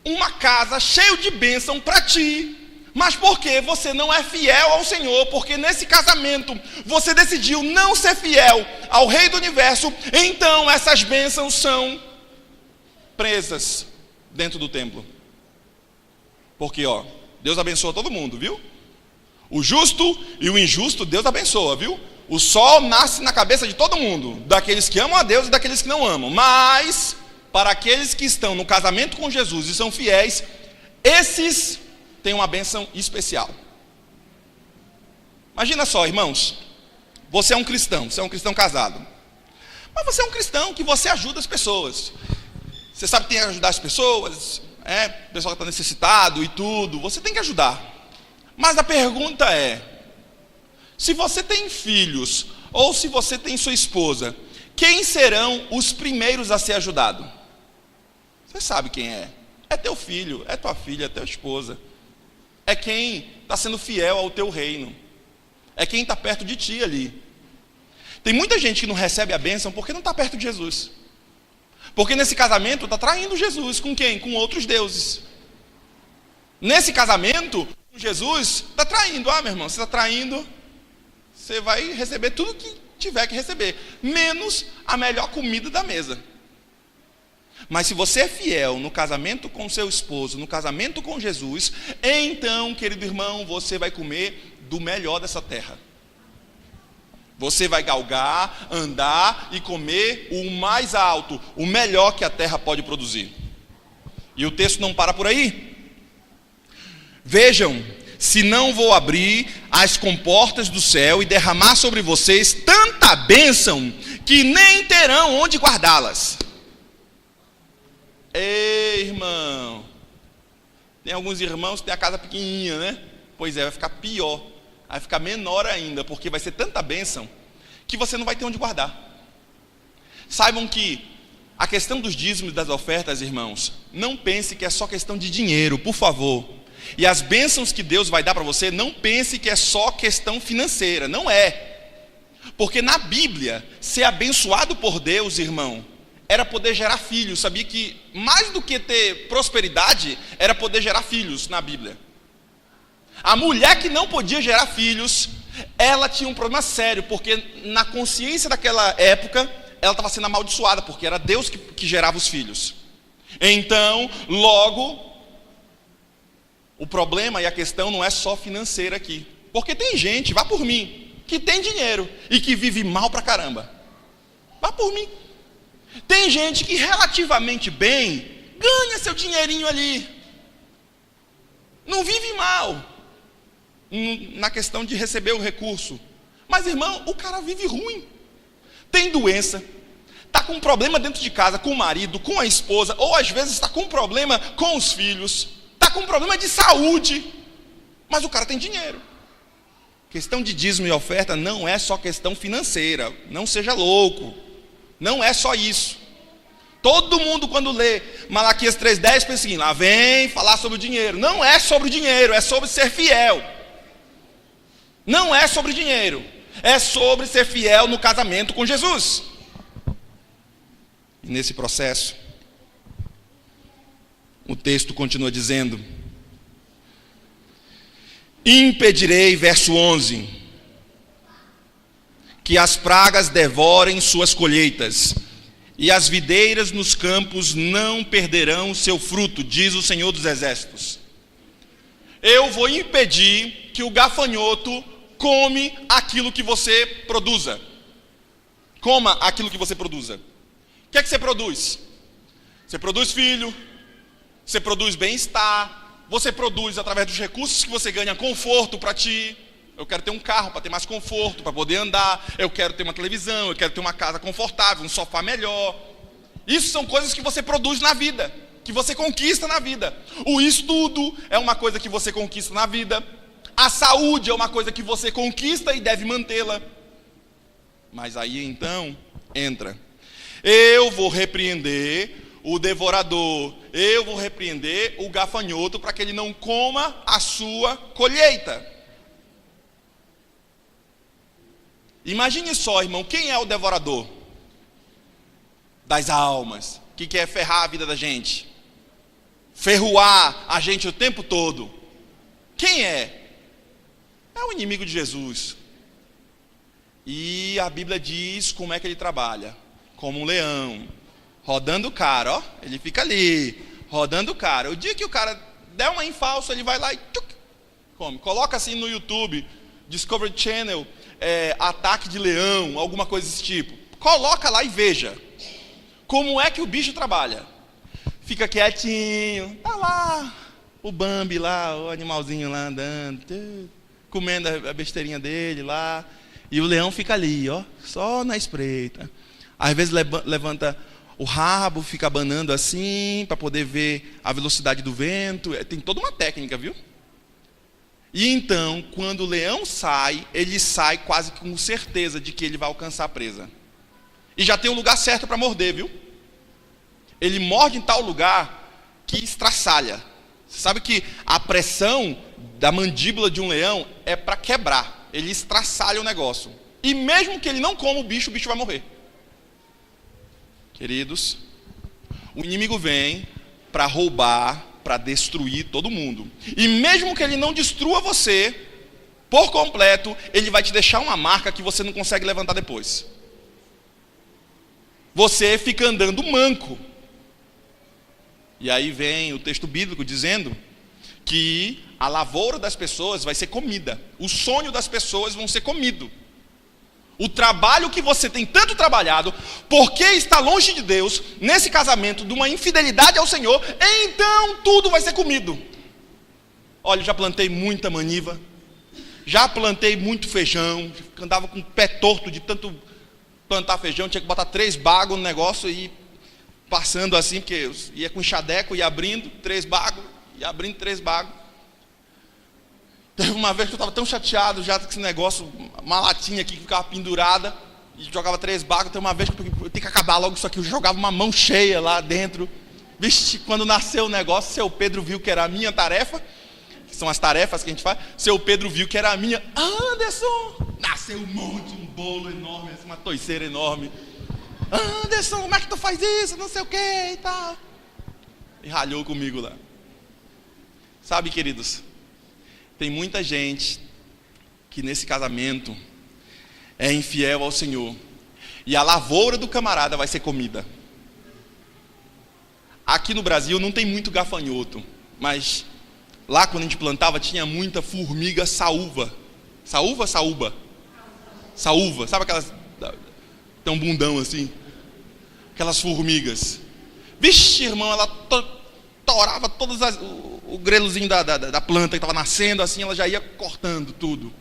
uma casa cheia de bênção para ti, mas porque você não é fiel ao Senhor, porque nesse casamento você decidiu não ser fiel ao Rei do Universo, então essas bênçãos são presas dentro do templo. Porque, ó, Deus abençoa todo mundo, viu? O justo e o injusto, Deus abençoa, viu? O sol nasce na cabeça de todo mundo, daqueles que amam a Deus e daqueles que não amam. Mas, para aqueles que estão no casamento com Jesus e são fiéis, esses têm uma bênção especial. Imagina só, irmãos, você é um cristão casado. Mas você é um cristão que você ajuda as pessoas. Você sabe que tem que ajudar as pessoas, o pessoal que está necessitado e tudo, você tem que ajudar. Mas a pergunta é, se você tem filhos, ou se você tem sua esposa, quem serão os primeiros a ser ajudados? Você sabe quem é. É teu filho, é tua filha, é tua esposa. É quem está sendo fiel ao teu reino. É quem está perto de ti ali. Tem muita gente que não recebe a bênção porque não está perto de Jesus. Porque nesse casamento está traindo Jesus. Com quem? Com outros deuses. Nesse casamento, com Jesus, está traindo. Ah, meu irmão, você está traindo, você vai receber tudo que tiver que receber, menos a melhor comida da mesa. Mas se você é fiel no casamento com seu esposo, no casamento com Jesus, então, querido irmão, você vai comer do melhor dessa terra. Você vai galgar, andar e comer o mais alto, o melhor que a terra pode produzir. E o texto não para por aí. Vejam, se não vou abrir as comportas do céu e derramar sobre vocês tanta bênção que nem terão onde guardá-las. Ei, irmão, tem alguns irmãos que têm a casa pequenininha, né? Pois é, vai ficar pior, vai ficar menor ainda, porque vai ser tanta bênção que você não vai ter onde guardar. Saibam que a questão dos dízimos e das ofertas, irmãos, não pense que é só questão de dinheiro, por favor. E as bênçãos que Deus vai dar para você, não pense que é só questão financeira, não é. Porque na Bíblia, ser abençoado por Deus, irmão, era poder gerar filhos. Sabia que mais do que ter prosperidade, era poder gerar filhos na Bíblia. A mulher que não podia gerar filhos, ela tinha um problema sério, porque na consciência daquela época, ela estava sendo amaldiçoada, porque era Deus que gerava os filhos. Então, logo, o problema e a questão não é só financeira aqui. Porque tem gente, vá por mim, que tem dinheiro e que vive mal pra caramba. Vá por mim. Tem gente que relativamente bem ganha seu dinheirinho ali. Não vive mal na questão de receber o recurso. Mas, irmão, o cara vive ruim. Tem doença, está com um problema dentro de casa, com o marido, com a esposa, ou às vezes está com um problema com os filhos, está com um problema de saúde, mas o cara tem dinheiro. Questão de dízimo e oferta não é só questão financeira, não seja louco, não é só isso. Todo mundo quando lê Malaquias 3,10 pensa assim, lá vem falar sobre o dinheiro. Não é sobre o dinheiro, é sobre ser fiel. Não é sobre dinheiro, é sobre ser fiel no casamento com Jesus. E nesse processo, o texto continua dizendo: impedirei, verso 11, que as pragas devorem suas colheitas, e as videiras nos campos não perderão o seu fruto, diz o Senhor dos Exércitos. Eu vou impedir que o gafanhoto come aquilo que você produza. Coma aquilo que você produza. O que é que você produz? Você produz filho, você produz bem-estar, você produz através dos recursos que você ganha conforto para ti. Eu quero ter um carro para ter mais conforto, para poder andar. Eu quero ter uma televisão, eu quero ter uma casa confortável, um sofá melhor. Isso são coisas que você produz na vida, que você conquista na vida. O estudo é uma coisa que você conquista na vida. A saúde é uma coisa que você conquista e deve mantê-la. Mas aí então entra: eu vou repreender o devorador, eu vou repreender o gafanhoto para que ele não coma a sua colheita. Imagine só, irmão, quem é o devorador das almas, que quer ferrar a vida da gente, ferroar a gente o tempo todo? Quem é? É o inimigo de Jesus. E a Bíblia diz como é que ele trabalha: como um leão, rodando o cara, ó, ele fica ali, rodando o cara. O dia que o cara der uma em falso, ele vai lá e tchuc, come. Coloca assim no YouTube, Discovery Channel, ataque de leão, alguma coisa desse tipo. Coloca lá e veja como é que o bicho trabalha. Fica quietinho, tá lá o Bambi lá, o animalzinho lá andando, comendo a besteirinha dele lá, e o leão fica ali, ó, só na espreita. Às vezes levanta o rabo, fica abanando assim, para poder ver a velocidade do vento. Tem toda uma técnica, viu? E então, quando o leão sai, ele sai quase com certeza de que ele vai alcançar a presa. E já tem um lugar certo para morder, viu? Ele morde em tal lugar que estraçalha. Você sabe que a pressão da mandíbula de um leão é para quebrar. Ele estraçalha o negócio. E mesmo que ele não coma o bicho vai morrer. Queridos, o inimigo vem para roubar, para destruir todo mundo. E mesmo que ele não destrua você por completo, ele vai te deixar uma marca que você não consegue levantar depois. Você fica andando manco. E aí vem o texto bíblico dizendo que a lavoura das pessoas vai ser comida. O sonho das pessoas vão ser comido. O trabalho que você tem tanto trabalhado, porque está longe de Deus, nesse casamento, de uma infidelidade ao Senhor, então tudo vai ser comido. Olha, eu já plantei muita maniva, já plantei muito feijão, andava com o pé torto de tanto plantar feijão, tinha que botar 3 bagos no negócio e passando assim, porque eu ia com enxadeco, ia abrindo 3 bagos, ia abrindo 3 bagos. Teve uma vez que eu estava tão chateado já com esse negócio, uma latinha aqui que ficava pendurada, e jogava 3 bagos. Teve uma vez que eu tenho que acabar logo isso aqui, eu jogava uma mão cheia lá dentro. Vixe, quando nasceu o negócio, seu Pedro viu que era a minha tarefa, que são as tarefas que a gente faz, seu Pedro viu que era a minha. Anderson, nasceu um monte, um bolo enorme, uma toiceira enorme. Anderson, como é que tu faz isso? Não sei o que e tal. E ralhou comigo lá. Sabe, queridos, tem muita gente que nesse casamento é infiel ao Senhor. E a lavoura do camarada vai ser comida. Aqui no Brasil não tem muito gafanhoto, mas lá quando a gente plantava tinha muita formiga saúva. Saúva? Saúba? Saúva. Sabe aquelas... tem um bundão assim? Aquelas formigas. Vixe, irmão, ela torava todos o grelozinho da planta que estava nascendo, assim, ela já ia cortando tudo.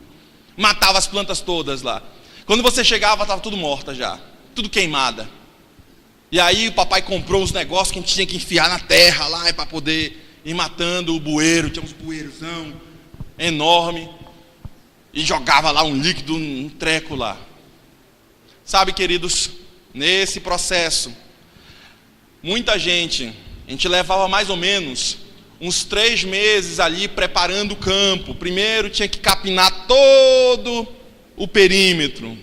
Matava as plantas todas lá. Quando você chegava, estava tudo morta já. Tudo queimada. E aí o papai comprou uns negócios que a gente tinha que enfiar na terra lá para poder ir matando o bueiro. Tinha uns bueirozão enorme. E jogava lá um líquido, um treco lá. Sabe, queridos, nesse processo, muita gente, a gente levava mais ou menos uns 3 meses ali preparando o campo. Primeiro tinha que capinar todo o perímetro,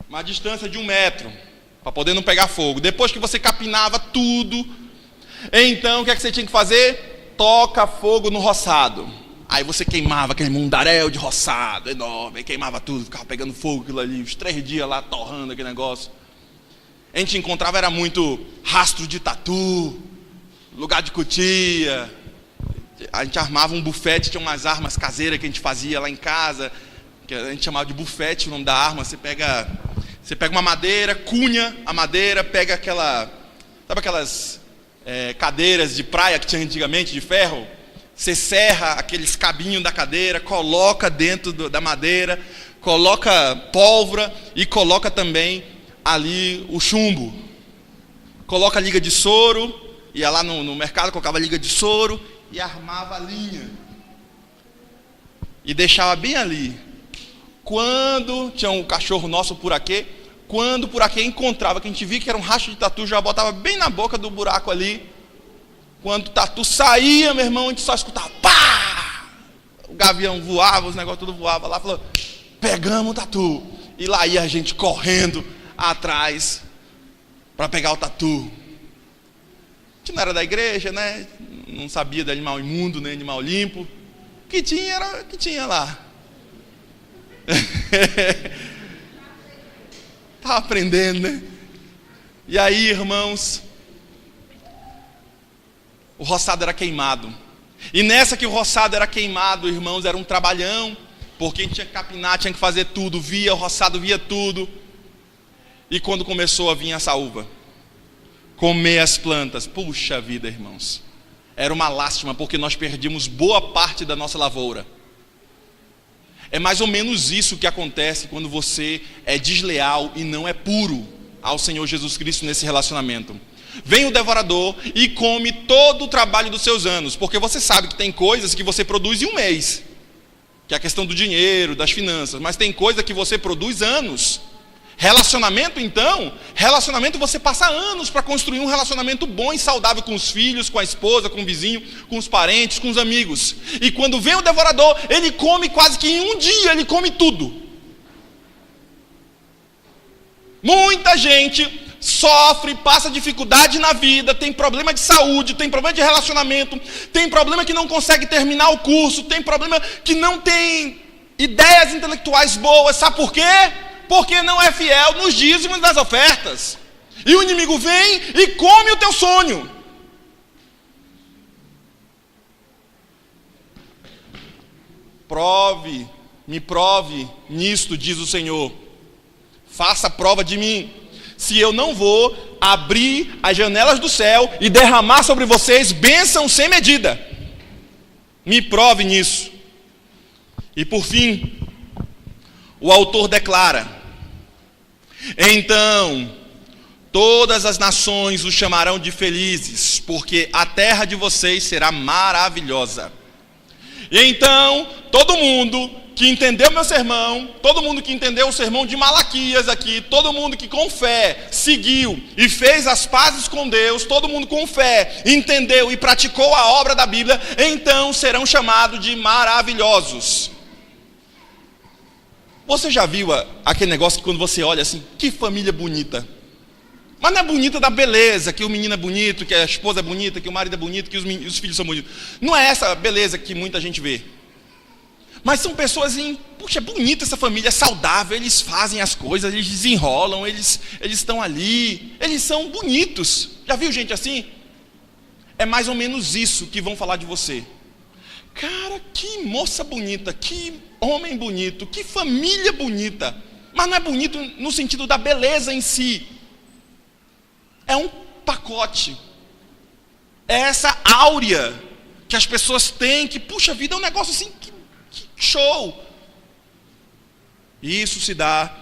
uma distância de 1 metro, para poder não pegar fogo. Depois que você capinava tudo, então o que é que você tinha que fazer? Toca fogo no roçado. Aí você queimava aquele mundaréu de roçado enorme, queimava tudo, ficava pegando fogo aquilo ali, os 3 dias lá torrando aquele negócio. A gente encontrava, era muito rastro de tatu, lugar de cutia. A gente armava um bufete, tinha umas armas caseiras que a gente fazia lá em casa, que a gente chamava de bufete, o nome da arma. Você pega uma madeira, cunha a madeira, pega aquela, sabe aquelas cadeiras de praia que tinha antigamente, de ferro? Você serra aqueles cabinhos da cadeira, coloca dentro da madeira, coloca pólvora e coloca também ali o chumbo. Coloca liga de soro, ia lá no mercado, colocava liga de soro e armava a linha. E deixava bem ali. Quando tinha um cachorro nosso por aqui, quando por aqui encontrava, que a gente via que era um rastro de tatu, já botava bem na boca do buraco ali. Quando o tatu saía, meu irmão, a gente só escutava pá! O gavião voava, os negócios tudo voava lá, falou, pegamos o tatu. E lá ia a gente correndo atrás para pegar o tatu. A gente não era da igreja, né? Não sabia de animal imundo, nem animal limpo. O que tinha era o que tinha lá. Estava aprendendo, né? E aí, irmãos, o roçado era queimado. E nessa que o roçado era queimado, irmãos, era um trabalhão, porque a gente tinha que capinar, tinha que fazer tudo, via o roçado, via tudo. E quando começou a vir a saúva, comer as plantas, puxa vida, irmãos, era uma lástima, porque nós perdíamos boa parte da nossa lavoura. É mais ou menos isso que acontece quando você é desleal e não é puro ao Senhor Jesus Cristo nesse relacionamento. Vem o devorador e come todo o trabalho dos seus anos, porque você sabe que tem coisas que você produz em 1 mês, que é a questão do dinheiro, das finanças, mas tem coisa que você produz anos. Relacionamento, então, você passa anos para construir um relacionamento bom e saudável com os filhos, com a esposa, com o vizinho, com os parentes, com os amigos. E quando vem o devorador, ele come quase que em um dia, ele come tudo. Muita gente sofre, passa dificuldade na vida, tem problema de saúde, tem problema de relacionamento, tem problema que não consegue terminar o curso, tem problema que não tem ideias intelectuais boas. Sabe por quê? Porque não é fiel nos dízimos e nas ofertas. E o inimigo vem e come o teu sonho. Me prove nisto, diz o Senhor. Faça prova de mim, se eu não vou abrir as janelas do céu e derramar sobre vocês bênção sem medida. Me prove nisso. E por fim, o autor declara: então todas as nações os chamarão de felizes, porque a terra de vocês será maravilhosa. E então, todo mundo que entendeu meu sermão, todo mundo que entendeu o sermão de Malaquias aqui, todo mundo que com fé seguiu e fez as pazes com Deus, todo mundo com fé entendeu e praticou a obra da Bíblia, então serão chamados de maravilhosos. Você já viu aquele negócio que quando você olha assim, que família bonita? Mas não é bonita da beleza, que o menino é bonito, que a esposa é bonita, que o marido é bonito, que os filhos são bonitos. Não é essa beleza que muita gente vê. Mas são pessoas assim, puxa, é bonita essa família, é saudável, eles fazem as coisas, eles desenrolam, eles estão ali, eles são bonitos. Já viu gente assim? É mais ou menos isso que vão falar de você. Cara, que moça bonita, que homem bonito, que família bonita. Mas não é bonito no sentido da beleza em si. É um pacote. É essa áurea que as pessoas têm, que, puxa vida, é um negócio assim, que show. Isso se dá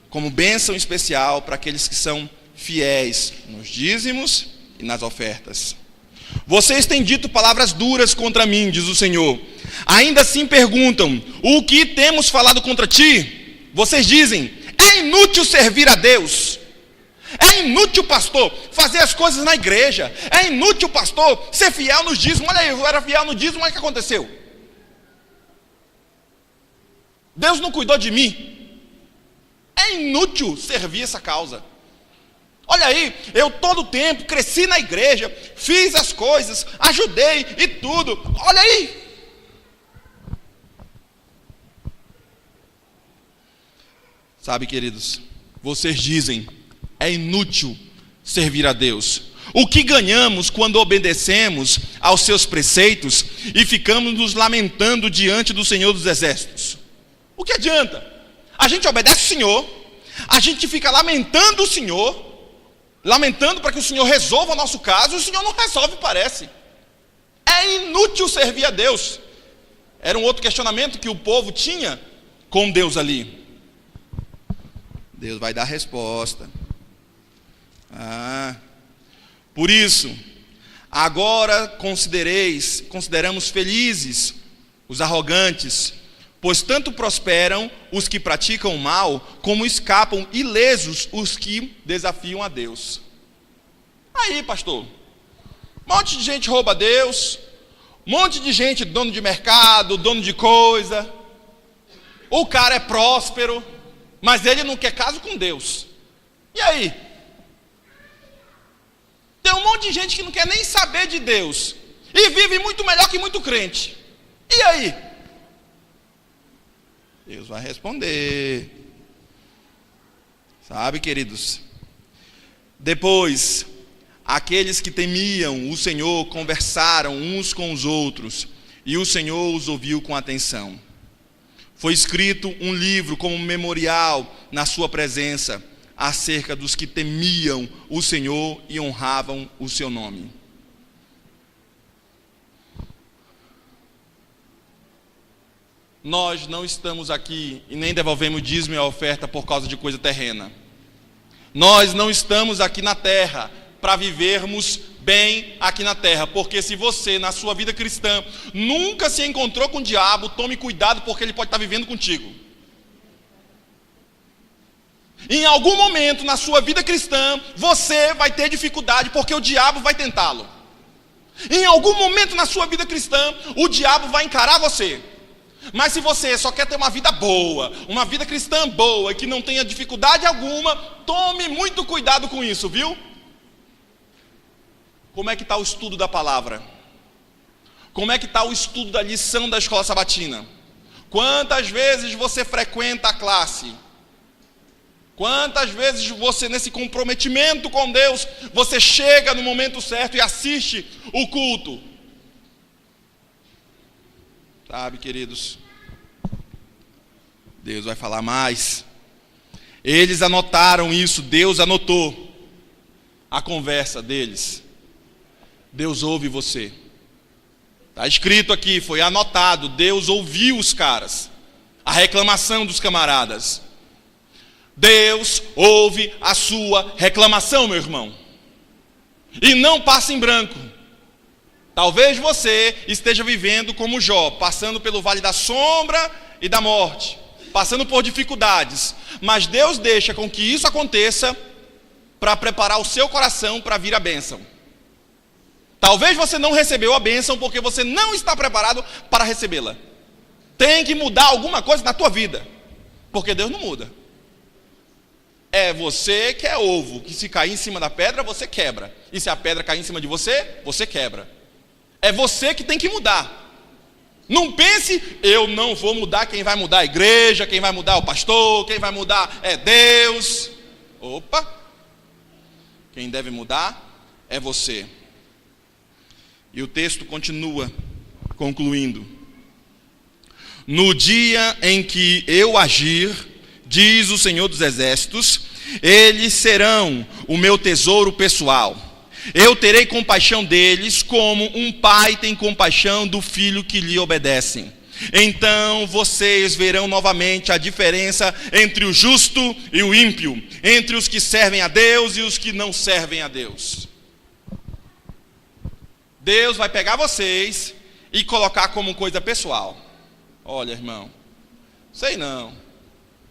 como bênção especial para aqueles que são fiéis nos dízimos e nas ofertas. Vocês têm dito palavras duras contra mim, diz o Senhor. Ainda assim perguntam: o que temos falado contra ti? Vocês dizem: é inútil servir a Deus. É inútil, pastor, fazer as coisas na igreja. É inútil, pastor, ser fiel nos dízimos. Olha aí, eu era fiel no dízimo, mas o que aconteceu? Deus não cuidou de mim. É inútil servir essa causa. Olha aí, eu todo o tempo cresci na igreja, fiz as coisas, ajudei e tudo. Olha aí. Sabe, queridos, vocês dizem: é inútil servir a Deus. O que ganhamos quando obedecemos aos seus preceitos e ficamos nos lamentando diante do Senhor dos Exércitos? O que adianta? A gente obedece o Senhor, a gente fica lamentando o Senhor, lamentando para que o Senhor resolva o nosso caso, e o Senhor não resolve, parece. É inútil servir a Deus. Era um outro questionamento que o povo tinha com Deus ali. Deus vai dar resposta. Por isso, agora consideramos felizes os arrogantes, pois tanto prosperam os que praticam o mal, como escapam ilesos os que desafiam a Deus. Aí, pastor, um monte de gente rouba a Deus, um monte de gente dono de mercado, dono de coisa, o cara é próspero, mas ele não quer caso com Deus. E aí? Tem um monte de gente que não quer nem saber de Deus e vive muito melhor que muito crente. E aí? Deus vai responder. Sabe, queridos? Depois, aqueles que temiam o Senhor conversaram uns com os outros, e o Senhor os ouviu com atenção. Foi escrito um livro como memorial na sua presença, acerca dos que temiam o Senhor e honravam o seu nome. Nós não estamos aqui e nem devolvemos dízimo e a oferta por causa de coisa terrena. Nós não estamos aqui na terra para vivermos bem aqui na terra, porque se você, na sua vida cristã, nunca se encontrou com o diabo, tome cuidado, porque ele pode estar vivendo contigo. Em algum momento na sua vida cristã, você vai ter dificuldade, porque o diabo vai tentá-lo. Em algum momento na sua vida cristã, o diabo vai encarar você. Mas se você só quer ter uma vida boa, uma vida cristã boa, que não tenha dificuldade alguma, tome muito cuidado com isso, viu? Como é que está o estudo da palavra? Como é que está o estudo da lição da escola sabatina? Quantas vezes você frequenta a classe? Quantas vezes você, nesse comprometimento com Deus, você chega no momento certo e assiste o culto? Sabe, queridos, Deus vai falar mais. Eles anotaram isso, Deus anotou a conversa deles. Deus ouve você. Está escrito aqui, foi anotado, Deus ouviu os caras, a reclamação dos camaradas. Deus ouve a sua reclamação, meu irmão, e não passa em branco. Talvez você esteja vivendo como Jó, passando pelo vale da sombra e da morte, passando por dificuldades, mas Deus deixa com que isso aconteça para preparar o seu coração para vir a bênção. Talvez você não recebeu a bênção porque você não está preparado para recebê-la. Tem que mudar alguma coisa na tua vida, porque Deus não muda. É você que é ovo, que se cair em cima da pedra, você quebra. E se a pedra cair em cima de você, você quebra. É você que tem que mudar. Não pense, eu não vou mudar, quem vai mudar é a igreja, quem vai mudar é o pastor, quem vai mudar é Deus. Opa! Quem deve mudar é você. E o texto continua, concluindo. No dia em que eu agir, diz o Senhor dos Exércitos, eles serão o meu tesouro pessoal. Eu terei compaixão deles, como um pai tem compaixão do filho que lhe obedece. Então vocês verão novamente a diferença entre o justo e o ímpio, entre os que servem a Deus e os que não servem a Deus. Deus vai pegar vocês e colocar como coisa pessoal. Olha, irmão, sei não.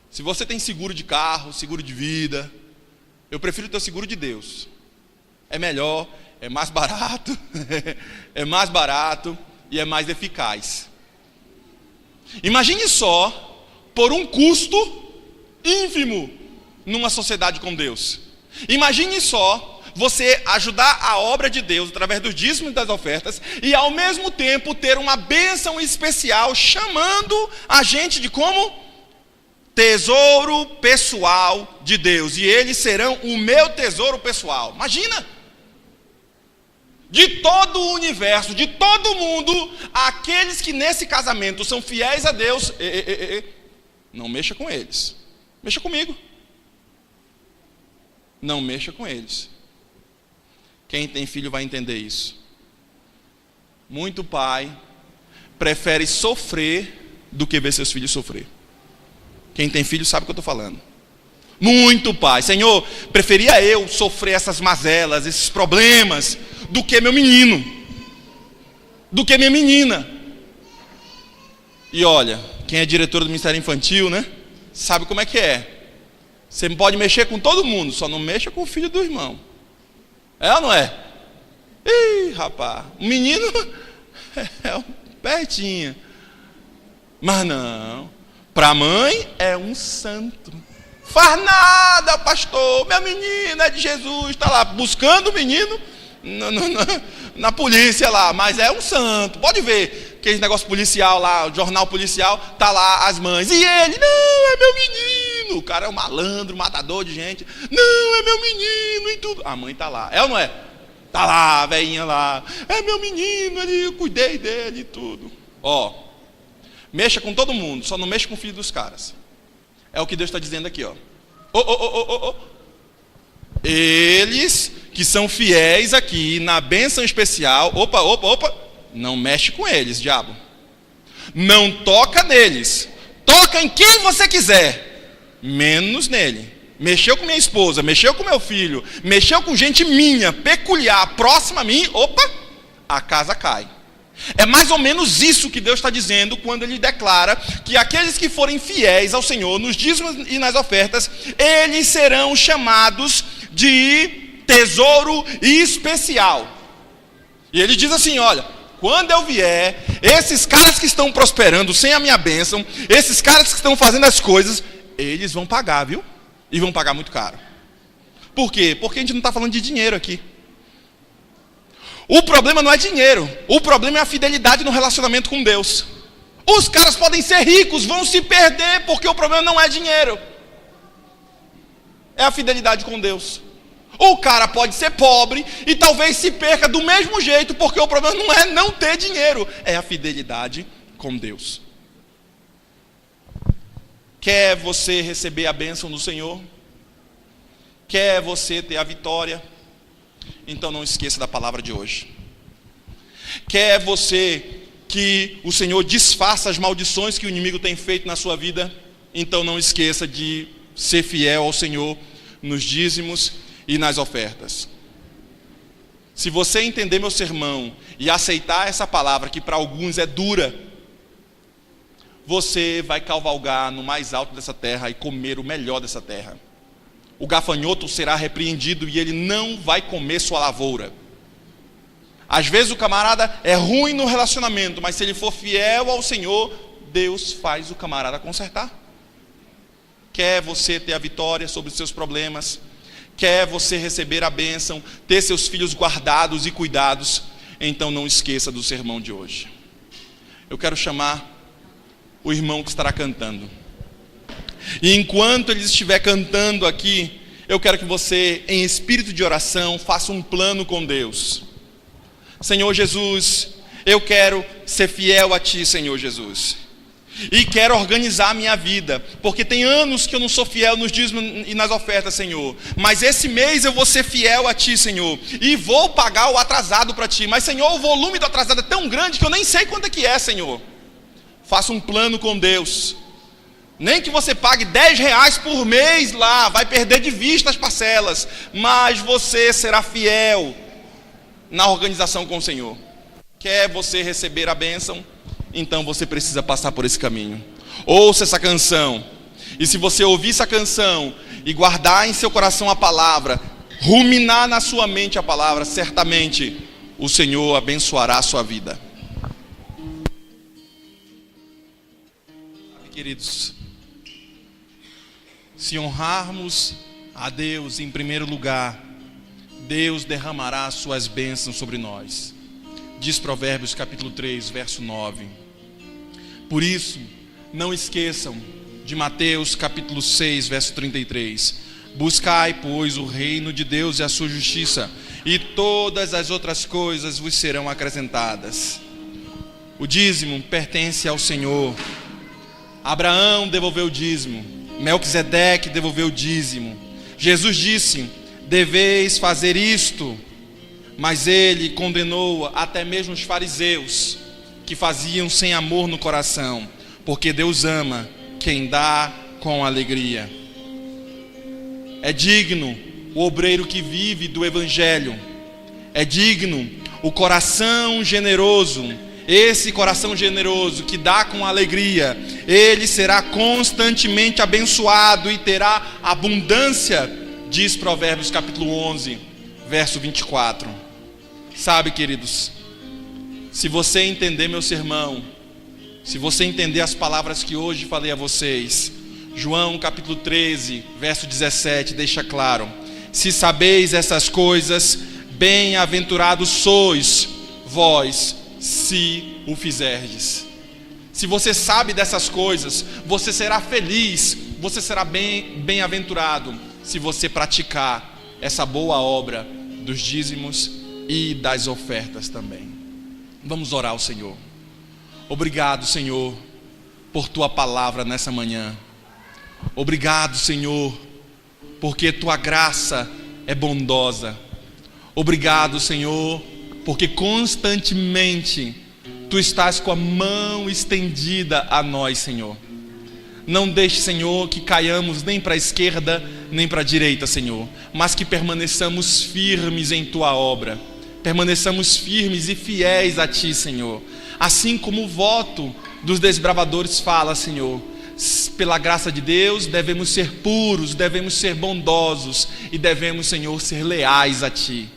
Se você tem seguro de carro, seguro de vida, eu prefiro ter o seguro de Deus. É melhor, é mais barato, é mais barato e é mais eficaz. Imagine só, por um custo ínfimo numa sociedade com Deus. Imagine só você ajudar a obra de Deus através dos dízimos e das ofertas e ao mesmo tempo ter uma bênção especial chamando a gente de como? Tesouro pessoal de Deus, e eles serão o meu tesouro pessoal. Imagina! De todo o universo, de todo mundo, aqueles que nesse casamento são fiéis a Deus, não mexa com eles, mexa comigo. Não mexa com eles. Quem tem filho vai entender isso. Muito pai prefere sofrer do que ver seus filhos sofrer. Quem tem filho sabe o que eu estou falando. Muito pai, Senhor, preferia eu sofrer essas mazelas, esses problemas, do que meu menino, do que minha menina. E olha, quem é diretor do Ministério Infantil, né, sabe como é que é. Você pode mexer com todo mundo, só não mexa com o filho do irmão. É ou não é? Ih, rapaz, o menino é pertinho. Mas não, para a mãe é um santo. Faz nada, pastor, minha menina é de Jesus, está lá buscando o menino na polícia lá, mas é um santo. Pode ver, aquele negócio policial lá, o jornal policial, tá lá as mães. E ele, não, é meu menino. O cara é um malandro, matador de gente. Não, é meu menino e tudo. A mãe tá lá, é ou não é? Tá lá, a velhinha lá. É meu menino, eu cuidei dele e tudo. Ó, mexa com todo mundo, só não mexa com o filho dos caras. É o que Deus está dizendo aqui, ó. Eles que são fiéis aqui na bênção especial, não mexe com eles, diabo. Não toca neles. Toca em quem você quiser, menos nele. Mexeu com minha esposa, mexeu com meu filho, mexeu com gente minha, peculiar, próxima a mim, a casa cai. É mais ou menos isso que Deus está dizendo quando Ele declara que aqueles que forem fiéis ao Senhor nos dízimos e nas ofertas, eles serão chamados de tesouro especial. E Ele diz assim, olha, quando eu vier, esses caras que estão prosperando sem a minha bênção, esses caras que estão fazendo as coisas, eles vão pagar, viu? E vão pagar muito caro. Por quê? Porque a gente não está falando de dinheiro aqui. O problema não é dinheiro. O problema é a fidelidade no relacionamento com Deus. Os caras podem ser ricos, vão se perder, porque o problema não é dinheiro. É a fidelidade com Deus. O cara pode ser pobre e talvez se perca do mesmo jeito, porque o problema não é não ter dinheiro, é a fidelidade com Deus. Quer você receber a bênção do Senhor? Quer você ter a vitória? Então não esqueça da palavra de hoje. Quer você que o Senhor desfaça as maldições que o inimigo tem feito na sua vida? Então não esqueça de ser fiel ao Senhor nos dízimos e nas ofertas. Se você entender meu sermão e aceitar essa palavra que para alguns é dura, você vai cavalgar no mais alto dessa terra e comer o melhor dessa terra. O gafanhoto será repreendido e ele não vai comer sua lavoura. Às vezes o camarada é ruim no relacionamento, mas se ele for fiel ao Senhor, Deus faz o camarada consertar. Quer você ter a vitória sobre os seus problemas? Quer você receber a bênção, ter seus filhos guardados e cuidados? Então não esqueça do sermão de hoje. Eu quero chamar o irmão que estará cantando. E enquanto ele estiver cantando aqui, eu quero que você, em espírito de oração, faça um plano com Deus. Senhor Jesus, eu quero ser fiel a Ti, Senhor Jesus. E quero organizar a minha vida, porque tem anos que eu não sou fiel nos dízimos e nas ofertas, Senhor. Mas esse mês eu vou ser fiel a Ti, Senhor. E vou pagar o atrasado para Ti. Mas, Senhor, o volume do atrasado é tão grande que eu nem sei quanto é que é, Senhor. Faça um plano com Deus. Nem que você pague R$10 por mês lá, vai perder de vista as parcelas, mas você será fiel na organização com o Senhor. Quer você receber a bênção? Então você precisa passar por esse caminho. Ouça essa canção, e se você ouvir essa canção e guardar em seu coração a palavra, ruminar na sua mente a palavra, certamente o Senhor abençoará a sua vida. Queridos, se honrarmos a Deus em primeiro lugar, Deus derramará suas bênçãos sobre nós. Diz Provérbios capítulo 3, verso 9. Por isso, não esqueçam de Mateus capítulo 6, verso 33. Buscai, pois, o reino de Deus e a sua justiça, e todas as outras coisas vos serão acrescentadas. O dízimo pertence ao Senhor. Abraão devolveu o dízimo. Melquisedeque devolveu o dízimo. Jesus disse: deveis fazer isto. Mas ele condenou até mesmo os fariseus, que faziam sem amor no coração, porque Deus ama quem dá com alegria. É digno o obreiro que vive do evangelho. É digno o coração generoso. Esse coração generoso que dá com alegria, ele será constantemente abençoado e terá abundância, diz Provérbios capítulo 11, verso 24. Sabe, queridos, se você entender meu sermão, se você entender as palavras que hoje falei a vocês, João capítulo 13, verso 17, deixa claro: se sabeis essas coisas, bem-aventurados sois vós, se o fizerdes. Se você sabe dessas coisas, você será feliz, você será bem-aventurado, se você praticar essa boa obra dos dízimos e das ofertas também. Vamos orar ao Senhor. Obrigado, Senhor, por Tua palavra nessa manhã. Obrigado, Senhor, porque Tua graça é bondosa. Obrigado, Senhor, porque constantemente Tu estás com a mão estendida a nós, Senhor. Não deixe, Senhor, que caiamos nem para a esquerda, nem para a direita, Senhor, mas que permaneçamos firmes em Tua obra. permaneçamos firmes e fiéis a Ti, Senhor. Assim como o voto dos desbravadores fala, Senhor, pela graça de Deus, devemos ser puros, devemos ser bondosos e devemos, Senhor, ser leais a Ti.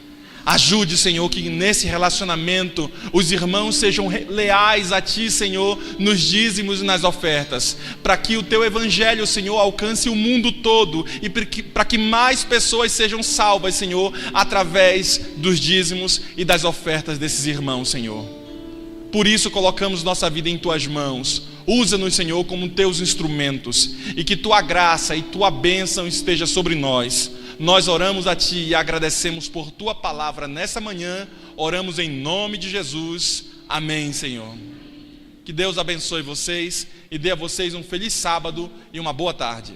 Ajude, Senhor, que nesse relacionamento os irmãos sejam leais a Ti, Senhor, nos dízimos e nas ofertas, para que o Teu Evangelho, Senhor, alcance o mundo todo e para que mais pessoas sejam salvas, Senhor, através dos dízimos e das ofertas desses irmãos, Senhor. Por isso colocamos nossa vida em Tuas mãos. Usa-nos, Senhor, como Teus instrumentos, e que Tua graça e Tua bênção esteja sobre nós. Nós oramos a Ti e agradecemos por Tua palavra nessa manhã. Oramos em nome de Jesus. Amém, Senhor. Que Deus abençoe vocês e dê a vocês um feliz sábado e uma boa tarde.